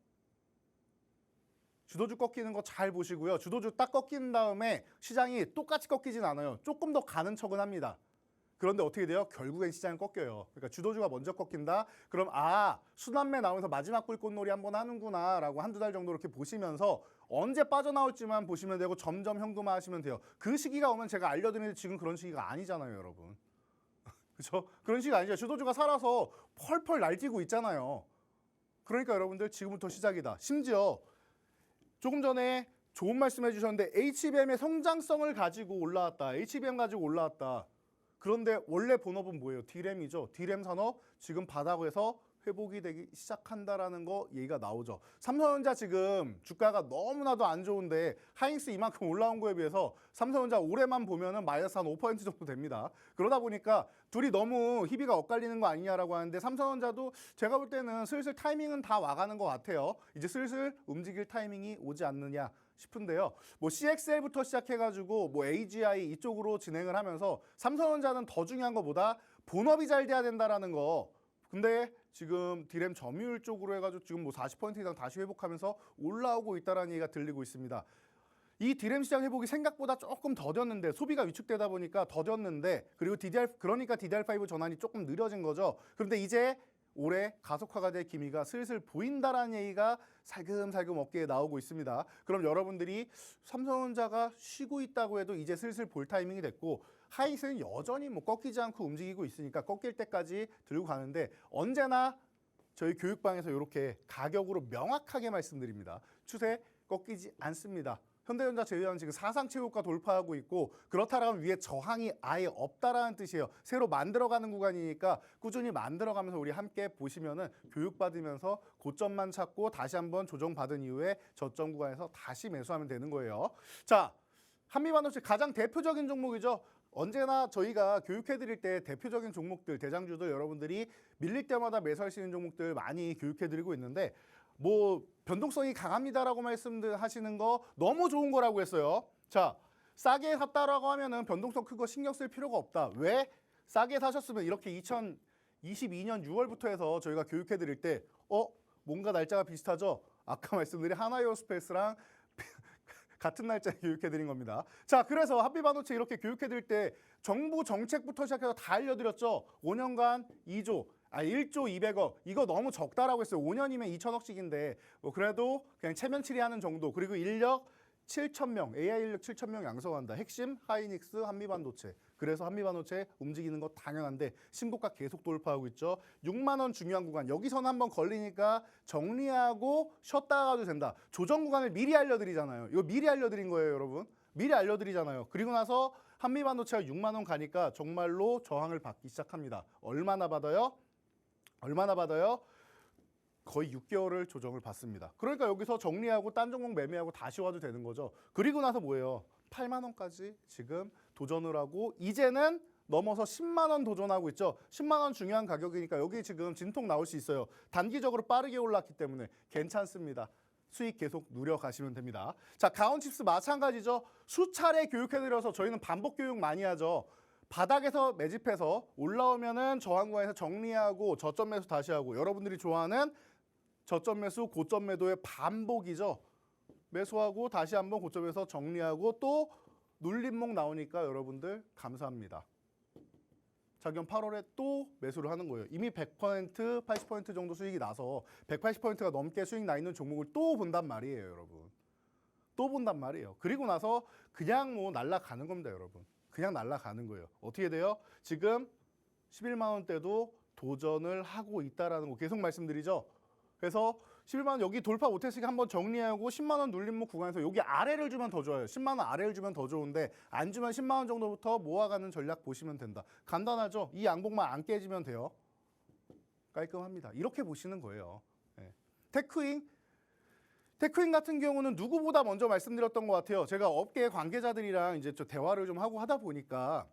주도주 꺾이는 거 잘 보시고요. 주도주 딱 꺾인 다음에 시장이 똑같이 꺾이진 않아요. 조금 더 가는 척은 합니다. 그런데 어떻게 돼요? 결국엔 시장은 꺾여요. 그러니까 주도주가 먼저 꺾인다? 그럼 순환매 나오면서 마지막 불꽃놀이 한번 하는구나 라고 한두 달 정도 이렇게 보시면서 언제 빠져나올지만 보시면 되고 점점 현금화 하시면 돼요. 그 시기가 오면 제가 알려드리는데 지금 그런 시기가 아니잖아요, 여러분. 그렇죠? 그런 시기가 아니죠. 주도주가 살아서 펄펄 날뛰고 있잖아요. 그러니까 여러분들 지금부터 시작이다. 심지어 조금 전에 좋은 말씀 해주셨는데 HBM의 성장성을 가지고 올라왔다. HBM 가지고 올라왔다. 그런데 원래 본업은 뭐예요? D램이죠. D램 산업 지금 바닥에서 회복이 되기 시작한다라는 거 얘기가 나오죠. 삼성전자 지금 주가가 너무나도 안 좋은데 하이닉스 이만큼 올라온 거에 비해서 삼성전자 올해만 보면은 마이너스 한 5% 정도 됩니다. 그러다 보니까 둘이 너무 희비가 엇갈리는 거 아니냐라고 하는데 삼성전자도 제가 볼 때는 슬슬 타이밍은 다 와가는 것 같아요. 이제 슬슬 움직일 타이밍이 오지 않느냐 싶은데요. 뭐 CXL부터 시작해가지고 뭐 AGI 이쪽으로 진행을 하면서 삼성전자는 더 중요한 것보다 본업이 잘 돼야 된다라는 거. 근데 지금 D램 점유율 쪽으로 해가지고 지금 뭐 40% 이상 다시 회복하면서 올라오고 있다라는 얘기가 들리고 있습니다. 이 D램 시장 회복이 생각보다 조금 더뎠는데 소비가 위축되다 보니까 더뎠는데 그리고 그러니까 DDR5 전환이 조금 느려진 거죠. 그런데 이제 올해 가속화가 될 기미가 슬슬 보인다라는 얘기가 살금살금 어깨에 나오고 있습니다. 그럼 여러분들이 삼성전자가 쉬고 있다고 해도 이제 슬슬 볼 타이밍이 됐고 하이닉스는 여전히 뭐 꺾이지 않고 움직이고 있으니까 꺾일 때까지 들고 가는데 언제나 저희 교육방에서 이렇게 가격으로 명확하게 말씀드립니다. 추세 꺾이지 않습니다. 현대전자 제외한 지금 사상 최고가 돌파하고 있고 그렇다면 위에 저항이 아예 없다라는 뜻이에요. 새로 만들어가는 구간이니까 꾸준히 만들어가면서 우리 함께 보시면은 교육받으면서 고점만 찾고 다시 한번 조정받은 이후에 저점 구간에서 다시 매수하면 되는 거예요. 자, 한미반도체 가장 대표적인 종목이죠. 언제나 저희가 교육해드릴 때 대표적인 종목들, 대장주들 여러분들이 밀릴 때마다 매수할 수 있는 종목들 많이 교육해드리고 있는데 뭐 변동성이 강합니다라고 말씀하시는 거 너무 좋은 거라고 했어요. 자, 싸게 샀다라고 하면은 변동성 큰 거 신경 쓸 필요가 없다. 왜? 싸게 사셨으면 이렇게 2022년 6월부터 해서 저희가 교육해드릴 때 뭔가 날짜가 비슷하죠? 아까 말씀드린 하나이오스페이스랑 같은 날짜에 교육해드린 겁니다. 자, 그래서 한미반도체 이렇게 교육해드릴 때 정부 정책부터 시작해서 다 알려드렸죠. 5년간 1조 200억 이거 너무 적다라고 했어요. 5년이면 2천억씩인데 뭐 그래도 그냥 체면치리하는 정도. 그리고 인력 7,000명, AI 인력 7,000명 양성한다. 핵심 하이닉스 한미반도체. 그래서 한미반도체 움직이는 거 당연한데 신고가 계속 돌파하고 있죠. 6만 원 중요한 구간. 여기서는 한번 걸리니까 정리하고 쉬었다 가도 된다. 조정 구간을 미리 알려드리잖아요. 이거 미리 알려드린 거예요, 여러분. 미리 알려드리잖아요. 그리고 나서 한미반도체가 6만 원 가니까 정말로 저항을 받기 시작합니다. 얼마나 받아요? 얼마나 받아요? 거의 6개월을 조정을 받습니다. 그러니까 여기서 정리하고 딴 종목 매매하고 다시 와도 되는 거죠. 그리고 나서 뭐예요? 8만 원까지 지금 도전을 하고 이제는 넘어서 10만 원 도전하고 있죠. 10만 원 중요한 가격이니까 여기 지금 진통 나올 수 있어요. 단기적으로 빠르게 올랐기 때문에 괜찮습니다. 수익 계속 누려가시면 됩니다. 자, 가온칩스 마찬가지죠. 수차례 교육해드려서 저희는 반복 교육 많이 하죠. 바닥에서 매집해서 올라오면은 저항 구간에서 정리하고 저점 매수 다시 하고 여러분들이 좋아하는 저점 매수 고점 매도의 반복이죠. 매수하고 다시 한번 고점에서 정리하고 또 눌림목 나오니까 여러분들 감사합니다. 자, 그럼 8월에 또 매수를 하는 거예요. 이미 100%, 80% 정도 수익이 나서 180%가 넘게 수익 나 있는 종목을 또 본단 말이에요, 여러분. 또 본단 말이에요. 그리고 나서 그냥 뭐 날아가는 겁니다, 여러분. 그냥 날아가는 거예요. 어떻게 돼요? 지금 11만 원대도 도전을 하고 있다라는 거 계속 말씀드리죠. 그래서 11만 원 여기 돌파 못했으니까 한번 정리하고 10만 원 눌림목 구간에서 여기 아래를 주면 더 좋아요. 10만 원 아래를 주면 더 좋은데 안 주면 10만 원 정도부터 모아가는 전략 보시면 된다. 간단하죠? 이 양봉만 안 깨지면 돼요. 깔끔합니다. 이렇게 보시는 거예요. 네. 테크윙 같은 경우는 누구보다 먼저 말씀드렸던 것 같아요. 제가 업계 관계자들이랑 이제 저 대화를 좀 하고 하다 보니까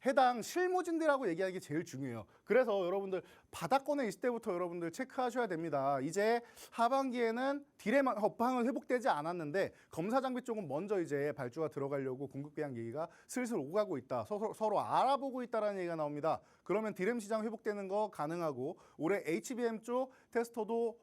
해당 실무진들하고 얘기하기 제일 중요해요. 그래서 여러분들 바닥권에 있을 때부터 여러분들 체크하셔야 됩니다. 이제 하반기에는 딜의 업황은 회복되지 않았는데 검사 장비 쪽은 먼저 이제 발주가 들어가려고 공급 계약 얘기가 슬슬 오가고 있다. 서로 알아보고 있다라는 얘기가 나옵니다. 그러면 디램 시장 회복되는 거 가능하고 올해 HBM 쪽 테스터도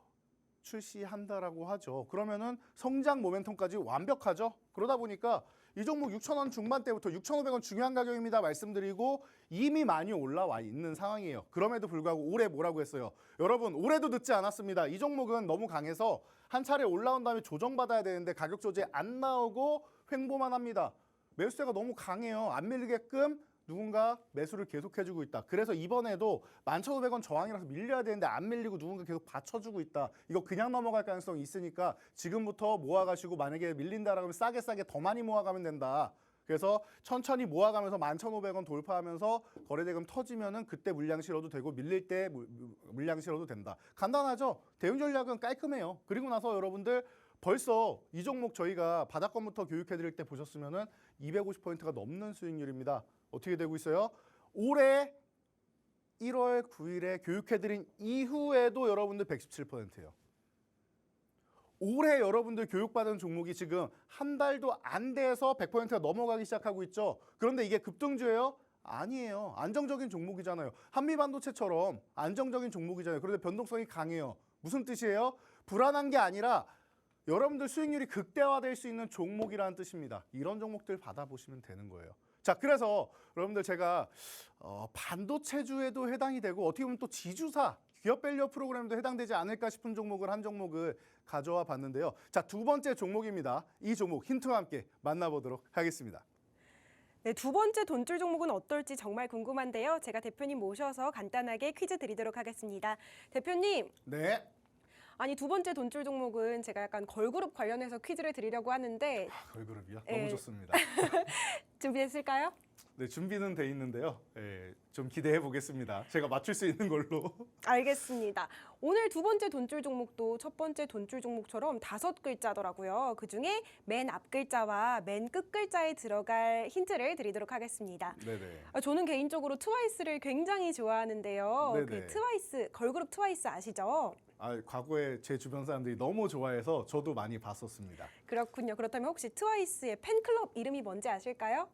출시한다라고 하죠. 그러면은 성장 모멘텀까지 완벽하죠. 그러다 보니까 이 종목 6,000원 중반대부터 6,500원 중요한 가격입니다 말씀드리고 이미 많이 올라와 있는 상황이에요. 그럼에도 불구하고 올해 뭐라고 했어요? 여러분 올해도 늦지 않았습니다. 이 종목은 너무 강해서 한 차례 올라온 다음에 조정받아야 되는데 가격 조정 안 나오고 횡보만 합니다. 매수세가 너무 강해요. 안 밀리게끔 누군가 매수를 계속해주고 있다. 그래서 이번에도 11,500원 저항이라서 밀려야 되는데 안 밀리고 누군가 계속 받쳐주고 있다. 이거 그냥 넘어갈 가능성이 있으니까 지금부터 모아가시고 만약에 밀린다라고 하면 싸게 더 많이 모아가면 된다. 그래서 천천히 모아가면서 11,500원 돌파하면서 거래대금 터지면은 그때 물량 실어도 되고 밀릴 때 물량 실어도 된다. 간단하죠? 대응 전략은 깔끔해요. 그리고 나서 여러분들 벌써 이 종목 저희가 바닥권부터 교육해드릴 때 보셨으면은 250포인트가 넘는 수익률입니다. 어떻게 되고 있어요? 올해 1월 9일에 교육해드린 이후에도 여러분들 117%예요. 올해 여러분들 교육받은 종목이 지금 한 달도 안 돼서 100%가 넘어가기 시작하고 있죠. 그런데 이게 급등주예요? 아니에요. 안정적인 종목이잖아요. 한미반도체처럼 안정적인 종목이잖아요. 그런데 변동성이 강해요. 무슨 뜻이에요? 불안한 게 아니라 여러분들 수익률이 극대화될 수 있는 종목이라는 뜻입니다. 이런 종목들 받아보시면 되는 거예요. 자, 그래서 여러분들 제가 반도체주에도 해당이 되고 어떻게 보면 또 지주사, 기업 밸류 프로그램도 해당되지 않을까 싶은 종목을 한 종목을 가져와 봤는데요. 자, 두 번째 종목입니다. 이 종목 힌트와 함께 만나보도록 하겠습니다. 네, 두 번째 돈줄 종목은 어떨지 정말 궁금한데요. 제가 대표님 모셔서 간단하게 퀴즈 드리도록 하겠습니다. 대표님. 네. 아니 두 번째 돈줄 종목은 제가 약간 걸그룹 관련해서 퀴즈를 드리려고 하는데 걸그룹이요? 네. 너무 좋습니다. 준비됐을까요? 네, 준비는 돼 있는데요. 좀 기대해 보겠습니다. 제가 맞출 수 있는 걸로. 알겠습니다. 오늘 두 번째 돈줄 종목도 첫 번째 돈줄 종목처럼 5글자더라고요. 그중에 맨 앞 글자와 맨 끝 글자에 들어갈 힌트를 드리도록 하겠습니다. 네네. 저는 개인적으로 트와이스를 굉장히 좋아하는데요. 네네. 그 트와이스, 걸그룹 트와이스 아시죠? 과거에 제 주변 사람들이 너무 좋아해서 저도 많이 봤었습니다. 그렇군요. 그렇다면 혹시 트와이스의 팬클럽 이름이 뭔지 아실까요?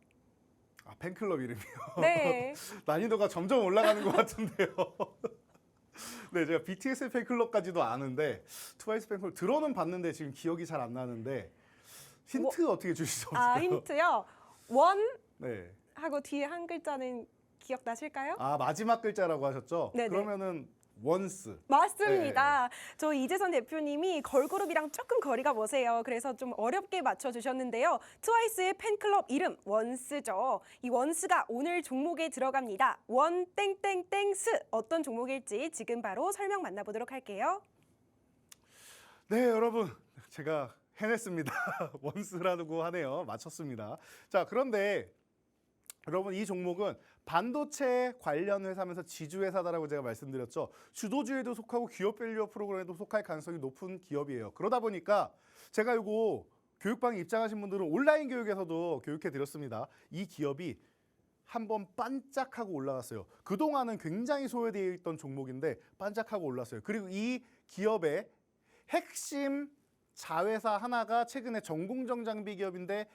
팬클럽 이름이요? 네. 난이도가 점점 올라가는 것 같은데요. 네, 제가 BTS 팬클럽까지도 아는데 트와이스 팬클럽 들어는 봤는데 지금 기억이 잘 안 나는데 힌트 어떻게 주실 수 없을까요? 힌트요. 원 네. 하고 뒤에 한 글자는 기억나실까요? 마지막 글자라고 하셨죠? 네네. 그러면은 원스. 맞습니다. 저 이재선 대표님이 걸그룹이랑 조금 거리가 머세요. 그래서 좀 어렵게 맞춰주셨는데요. 트와이스의 팬클럽 이름 원스죠. 이 원스가 오늘 종목에 들어갑니다. 원 땡땡땡스 어떤 종목일지 지금 바로 설명 만나보도록 할게요. 네, 여러분 제가 해냈습니다. 원스라고 하네요. 맞췄습니다. 자, 그런데 여러분 이 종목은 반도체 관련 회사면서 지주 회사다라고 제가 말씀드렸죠. 주도주에도 속하고 기업 밸류 프로그램에도 속할 가능성이 높은 기업이에요. 그러다 보니까 제가 이거 교육방에 입장하신 분들은 온라인 교육에서도 교육해 드렸습니다. 이 기업이 한번 반짝하고 올라갔어요. 그동안은 굉장히 소외되어 있던 종목인데 반짝하고 올랐어요. 그리고 이 기업의 핵심 자회사 하나가 최근에 전공정 장비 기업인데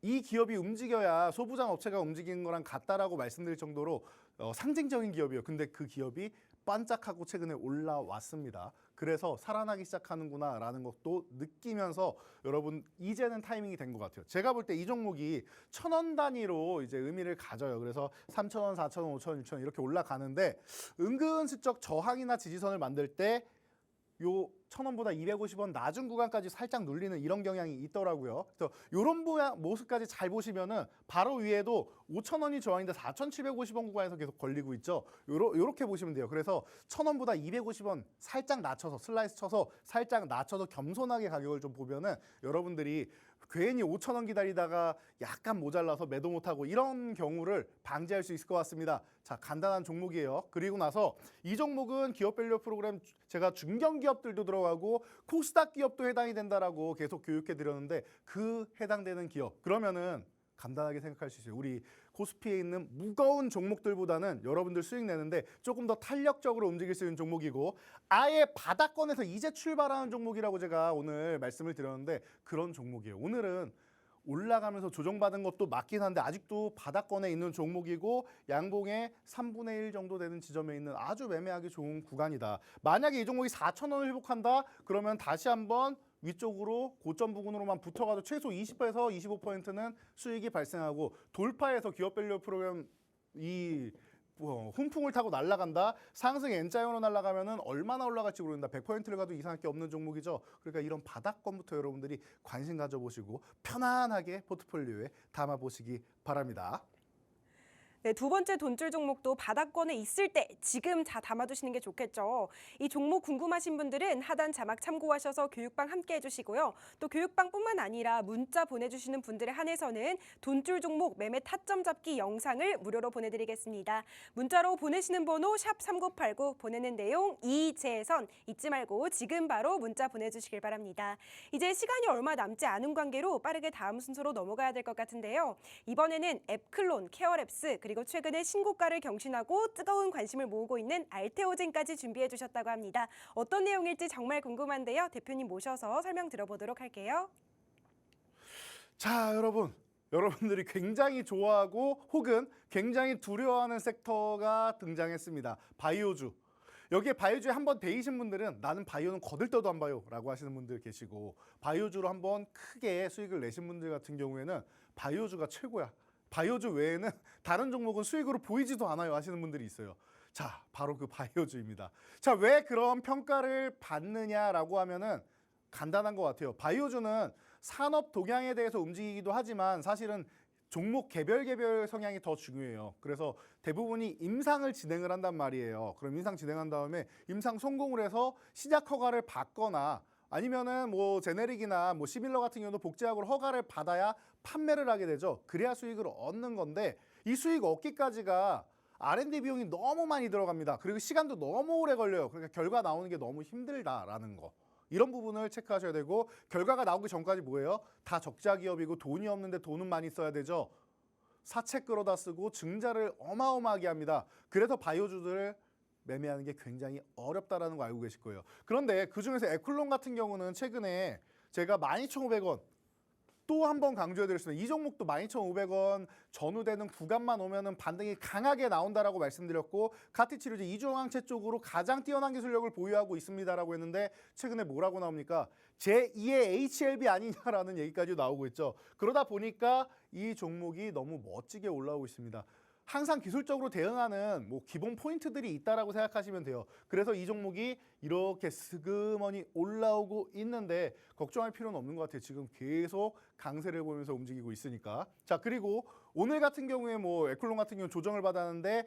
이 기업이 움직여야 소부장 업체가 움직이는 거랑 같다라고 말씀드릴 정도로 상징적인 기업이에요. 근데 그 기업이 반짝하고 최근에 올라왔습니다. 그래서 살아나기 시작하는구나라는 것도 느끼면서 여러분 이제는 타이밍이 된 것 같아요. 제가 볼 때 이 종목이 1,000원 단위로 이제 의미를 가져요. 그래서 3,000원, 4,000원, 5,000원, 6,000원 이렇게 올라가는데 은근슬쩍 저항이나 지지선을 만들 때 요 1,000원보다 250원 낮은 구간까지 살짝 눌리는 이런 경향이 있더라고요. 그래서 이런 모습까지 잘 보시면은 바로 위에도 5,000원이 저항인데 4,750원 구간에서 계속 걸리고 있죠. 요렇게 보시면 돼요. 그래서 1,000원보다 250원 살짝 낮춰서 슬라이스 쳐서 살짝 낮춰서 겸손하게 가격을 좀 보면은 여러분들이 괜히 5,000원 기다리다가 약간 모자라서 매도 못하고 이런 경우를 방지할 수 있을 것 같습니다. 자, 간단한 종목이에요. 그리고 나서 이 종목은 기업밸류 프로그램 제가 중견기업들도 들어가고 코스닥 기업도 해당이 된다라고 계속 교육해 드렸는데 그 해당되는 기업 그러면은 간단하게 생각할 수 있어요. 우리 코스피에 있는 무거운 종목들보다는 여러분들 수익 내는데 조금 더 탄력적으로 움직일 수 있는 종목이고 아예 바닥권에서 이제 출발하는 종목이라고 제가 오늘 말씀을 드렸는데 그런 종목이에요. 오늘은 올라가면서 조정받은 것도 맞긴 한데 아직도 바닥권에 있는 종목이고 양봉의 3분의 1 정도 되는 지점에 있는 아주 매매하기 좋은 구간이다. 만약에 이 종목이 4,000원을 회복한다? 그러면 다시 한번 위쪽으로 고점 부근으로만 붙어가도 최소 20에서 25%는 수익이 발생하고 돌파해서 기업밸류 프로그램 이 훈풍을 타고 날아간다. 상승 N자형으로 날아가면은 얼마나 올라갈지 모른다. 100%를 가도 이상할 게 없는 종목이죠. 그러니까 이런 바닥권부터 여러분들이 관심 가져보시고 편안하게 포트폴리오에 담아보시기 바랍니다. 네, 두 번째 돈줄 종목도 바닥권에 있을 때 지금 다 담아두시는 게 좋겠죠. 이 종목 궁금하신 분들은 하단 자막 참고하셔서 교육방 함께 해주시고요. 또 교육방뿐만 아니라 문자 보내주시는 분들에 한해서는 돈줄 종목 매매 타점 잡기 영상을 무료로 보내드리겠습니다. 문자로 보내시는 번호 샵 3989 보내는 내용 이재선 잊지 말고 지금 바로 문자 보내주시길 바랍니다. 이제 시간이 얼마 남지 않은 관계로 빠르게 다음 순서로 넘어가야 될 것 같은데요. 이번에는 앱클론, 케어랩스 그리고 최근에 신고가를 경신하고 뜨거운 관심을 모으고 있는 알테오젠까지 준비해 주셨다고 합니다. 어떤 내용일지 정말 궁금한데요. 대표님 모셔서 설명 들어보도록 할게요. 자, 여러분들이 굉장히 좋아하고 혹은 굉장히 두려워하는 섹터가 등장했습니다. 바이오주. 여기에 바이오주에 한번 데이신 분들은 나는 바이오는 거들떠도 안 봐요 라고 하시는 분들 계시고 바이오주로 한번 크게 수익을 내신 분들 같은 경우에는 바이오주가 최고야. 바이오주 외에는 다른 종목은 수익으로 보이지도 않아요 하시는 분들이 있어요. 자, 바로 그 바이오주입니다. 자, 왜 그런 평가를 받느냐라고 하면은 간단한 것 같아요. 바이오주는 산업 동향에 대해서 움직이기도 하지만 사실은 종목 개별 성향이 더 중요해요. 그래서 대부분이 임상을 진행을 한단 말이에요. 그럼 임상 진행한 다음에 임상 성공을 해서 시작 허가를 받거나 아니면은 뭐 제네릭이나 뭐 시밀러 같은 경우도 복제약으로 허가를 받아야 판매를 하게 되죠. 그래야 수익을 얻는 건데 이 수익 얻기까지가 R&D 비용이 너무 많이 들어갑니다. 그리고 시간도 너무 오래 걸려요. 그러니까 결과 나오는 게 너무 힘들다라는 거. 이런 부분을 체크하셔야 되고 결과가 나오기 전까지 뭐예요? 다 적자 기업이고 돈이 없는데 돈은 많이 써야 되죠. 사채 끌어다 쓰고 증자를 어마어마하게 합니다. 그래서 바이오주들을 매매하는 게 굉장히 어렵다라는 거 알고 계실 거예요. 그런데 그중에서 에쿨론 같은 경우는 최근에 제가 12,500원 또 한 번 강조해드렸습니다. 이 종목도 12,500원 전후되는 구간만 오면은 반등이 강하게 나온다라고 말씀드렸고 카티치료제 이중항체 쪽으로 가장 뛰어난 기술력을 보유하고 있습니다라고 했는데 최근에 뭐라고 나옵니까? 제2의 HLB 아니냐라는 얘기까지 나오고 있죠. 그러다 보니까 이 종목이 너무 멋지게 올라오고 있습니다. 항상 기술적으로 대응하는 뭐 기본 포인트들이 있다라고 생각하시면 돼요. 그래서 이 종목이 이렇게 스그머니 올라오고 있는데 걱정할 필요는 없는 것 같아요. 지금 계속 강세를 보면서 움직이고 있으니까. 자, 그리고 오늘 같은 경우에 뭐 에쿨론 같은 경우 조정을 받았는데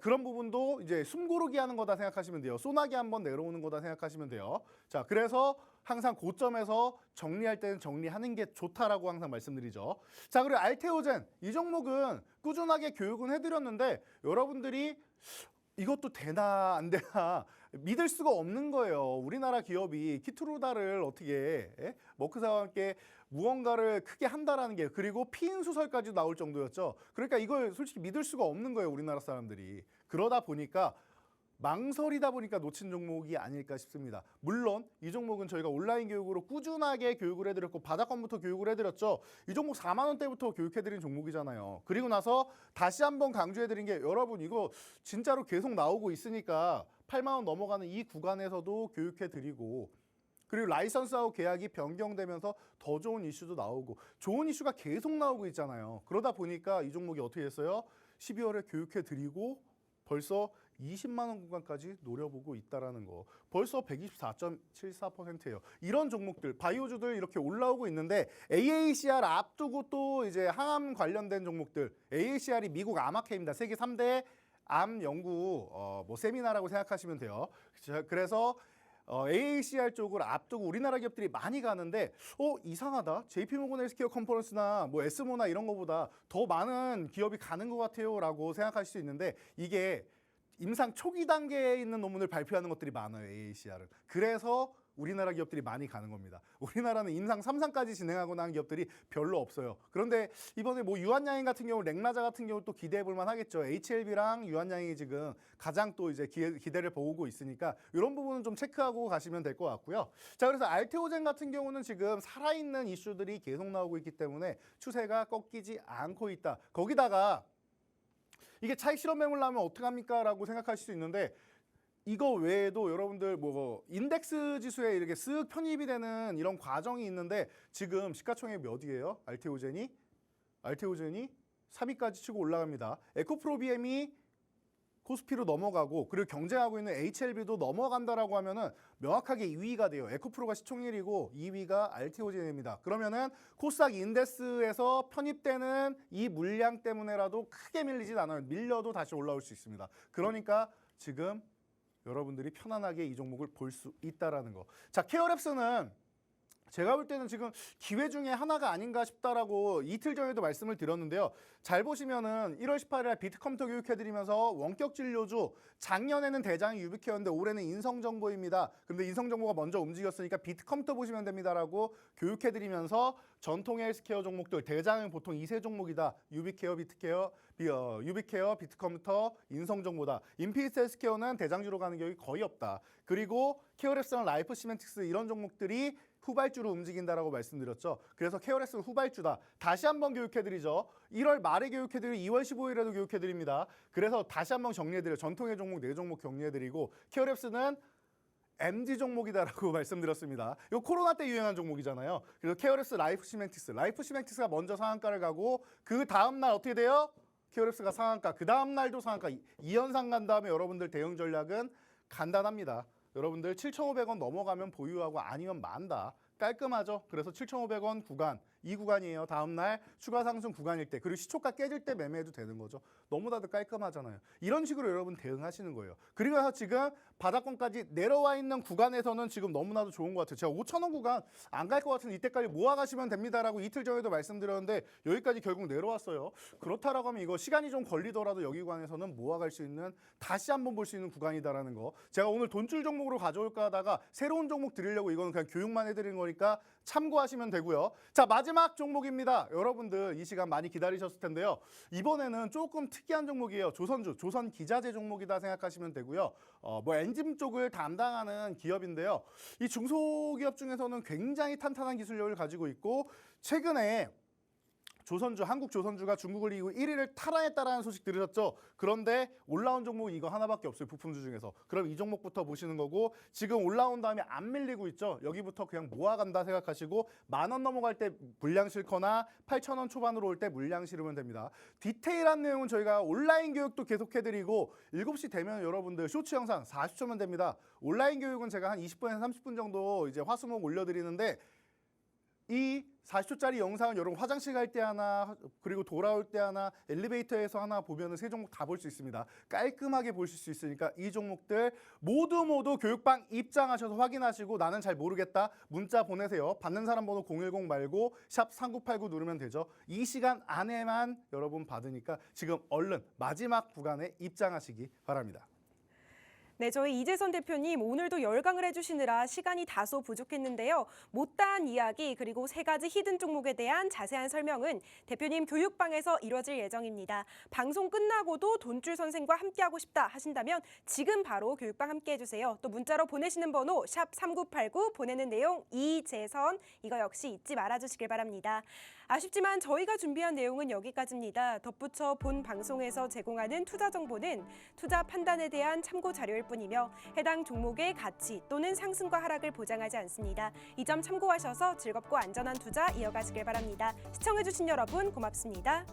그런 부분도 이제 숨고르기 하는 거다 생각하시면 돼요. 소나기 한번 내려오는 거다 생각하시면 돼요. 자, 그래서 항상 고점에서 정리할 때는 정리하는 게 좋다라고 항상 말씀드리죠. 자, 그리고 알테오젠 이 종목은 꾸준하게 교육은 해드렸는데 여러분들이 이것도 되나 안 되나 믿을 수가 없는 거예요. 우리나라 기업이 키트루다를 어떻게 머크사와 함께 무언가를 크게 한다라는 게 그리고 피인수설까지 나올 정도였죠. 그러니까 이걸 솔직히 믿을 수가 없는 거예요. 우리나라 사람들이. 그러다 보니까 망설이다 보니까 놓친 종목이 아닐까 싶습니다. 물론 이 종목은 저희가 온라인 교육으로 꾸준하게 교육을 해드렸고 바닥권부터 교육을 해드렸죠. 이 종목 4만 원대부터 교육해드린 종목이잖아요. 그리고 나서 다시 한번 강조해드린 게 여러분 이거 진짜로 계속 나오고 있으니까 8만 원 넘어가는 이 구간에서도 교육해드리고 그리고 라이선스하고 계약이 변경되면서 더 좋은 이슈도 나오고 좋은 이슈가 계속 나오고 있잖아요. 그러다 보니까 이 종목이 어떻게 됐어요? 12월에 교육해드리고 벌써 20만 원 구간까지 노려보고 있다라는 거. 벌써 124.74%예요. 이런 종목들, 바이오주들 이렇게 올라오고 있는데 AACR 앞두고 또 이제 항암 관련된 종목들. AACR이 미국 암학회입니다. 세계 3대 암 연구 뭐 세미나라고 생각하시면 돼요. 그래서 AACR 쪽을 앞두고 우리나라 기업들이 많이 가는데 이상하다. JP모건 헬스케어 컨퍼런스나 뭐 에스모나 이런 거보다 더 많은 기업이 가는 것 같아요라고 생각하실 수 있는데 이게 임상 초기 단계에 있는 논문을 발표하는 것들이 많아요. AACR은. 그래서 우리나라 기업들이 많이 가는 겁니다. 우리나라는 임상 3상까지 진행하고 난 기업들이 별로 없어요. 그런데 이번에 뭐 유한양행 같은 경우, 렉나자 같은 경우 또 기대해 볼 만하겠죠. HLB랑 유한양행이 지금 가장 또 이제 기대를 보고 있으니까 이런 부분은 좀 체크하고 가시면 될 것 같고요. 자, 그래서 알테오젠 같은 경우는 지금 살아있는 이슈들이 계속 나오고 있기 때문에 추세가 꺾이지 않고 있다. 거기다가 이게 차익 실현 매물 나면 어떡합니까? 라고 생각하실 수 있는데 이거 외에도 여러분들 뭐 인덱스 지수에 이렇게 쓱 편입이 되는 이런 과정이 있는데 지금 시가총액 몇이에요? 알테오젠이 3위까지 치고 올라갑니다. 에코프로비엠이 코스피로 넘어가고 그리고 경쟁하고 있는 HLB도 넘어간다라고 하면은 명확하게 2위가 돼요. 에코프로가 시총 1위고 2위가 알테오젠입니다. 그러면은 코스닥 인덱스에서 편입되는 이 물량 때문에라도 크게 밀리진 않아요. 밀려도 다시 올라올 수 있습니다. 그러니까 지금 여러분들이 편안하게 이 종목을 볼 수 있다라는 거. 자, 케어랩스는 제가 볼 때는 지금 기회 중에 하나가 아닌가 싶다라고 이틀 전에도 말씀을 드렸는데요. 잘 보시면은 1월 18일 날 비트컴퓨터 교육해드리면서 원격 진료주 작년에는 대장이 유비케어인데 올해는 인성정보입니다. 근데 인성정보가 먼저 움직였으니까 비트컴퓨터 보시면 됩니다라고 교육해드리면서 전통 헬스케어 종목들 대장은 보통 2세 종목이다. 유비케어, 비트컴퓨터, 인성정보다. 인피니트 헬스케어는 대장주로 가는 기업이 거의 없다. 그리고 케어랩스랑 라이프 시멘틱스 이런 종목들이 후발주로 움직인다라고 말씀드렸죠. 그래서 케어랩스는 후발주다. 다시 한번 교육해드리죠. 1월 말에 교육해드리고 2월 15일에도 교육해드립니다. 그래서 다시 한번 정리해드려요. 전통의 종목 4종목 정리해드리고 케어랩스는 MG 종목이다라고 말씀드렸습니다. 이거 코로나 때 유행한 종목이잖아요. 그래서 케어랩스 라이프 시멘틱스가 먼저 상한가를 가고 그 다음 날 어떻게 돼요? 케어랩스가 상한가. 그 다음 날도 상한가. 2연상 간 다음에 여러분들 대응 전략은 간단합니다. 여러분들 7,500원 넘어가면 보유하고 아니면 만다. 깔끔하죠? 그래서 7,500원 구간, 이 구간이에요. 다음 날 추가 상승 구간일 때, 그리고 시초가 깨질 때 매매해도 되는 거죠. 너무나도 깔끔하잖아요. 이런 식으로 여러분 대응하시는 거예요. 그리고 나서 지금 바닥권까지 내려와 있는 구간에서는 지금 너무나도 좋은 것 같아요. 제가 5,000원 구간 안 갈 것 같은데 이때까지 모아가시면 됩니다라고 이틀 전에도 말씀드렸는데 여기까지 결국 내려왔어요. 그렇다라고 하면 이거 시간이 좀 걸리더라도 여기 구간에서는 모아갈 수 있는, 다시 한번 볼 수 있는 구간이다라는 거. 제가 오늘 돈줄 종목으로 가져올까 하다가 새로운 종목 드리려고 이거는 그냥 교육만 해드리는 거니까 참고하시면 되고요. 자, 마지막 종목입니다. 여러분들 이 시간 많이 기다리셨을 텐데요. 이번에는 조금 특이한 종목이에요. 조선주, 조선기자재 종목이다 생각하시면 되고요. 뭐 엔진 쪽을 담당하는 기업인데요. 이 중소기업 중에서는 굉장히 탄탄한 기술력을 가지고 있고 최근에 한국 조선주가 중국을 이기고 1위를 탈환했다라는 소식 들으셨죠? 그런데 올라온 종목은 이거 하나밖에 없어요. 부품주 중에서. 그럼 이 종목부터 보시는 거고 지금 올라온 다음에 안 밀리고 있죠? 여기부터 그냥 모아간다 생각하시고 10,000원 넘어갈 때 물량 실거나 8,000원 초반으로 올 때 물량 실으면 됩니다. 디테일한 내용은 저희가 온라인 교육도 계속해드리고 7시 되면 여러분들 쇼츠 영상 40초면 됩니다. 온라인 교육은 제가 한 20분에서 30분 정도 이제 화수목 올려드리는데 이 40초짜리 영상은 여러분 화장실 갈 때 하나, 그리고 돌아올 때 하나, 엘리베이터에서 하나 보면은 세 종목 다 볼 수 있습니다. 깔끔하게 보실 수 있으니까 이 종목들 모두 교육방 입장하셔서 확인하시고 나는 잘 모르겠다 문자 보내세요. 받는 사람 번호 010 말고 샵 3989 누르면 되죠. 이 시간 안에만 여러분 받으니까 지금 얼른 마지막 구간에 입장하시기 바랍니다. 네, 저희 이재선 대표님 오늘도 열강을 해주시느라 시간이 다소 부족했는데요. 못다한 이야기 그리고 3가지 히든 종목에 대한 자세한 설명은 대표님 교육방에서 이뤄질 예정입니다. 방송 끝나고도 돈줄 선생과 함께하고 싶다 하신다면 지금 바로 교육방 함께해주세요. 또 문자로 보내시는 번호 샵 3989 보내는 내용 이재선 이거 역시 잊지 말아주시길 바랍니다. 아쉽지만 저희가 준비한 내용은 여기까지입니다. 덧붙여 본 방송에서 제공하는 투자 정보는 투자 판단에 대한 참고 자료일 뿐이며 해당 종목의 가치 또는 상승과 하락을 보장하지 않습니다. 이 점 참고하셔서 즐겁고 안전한 투자 이어가시길 바랍니다. 시청해주신 여러분 고맙습니다.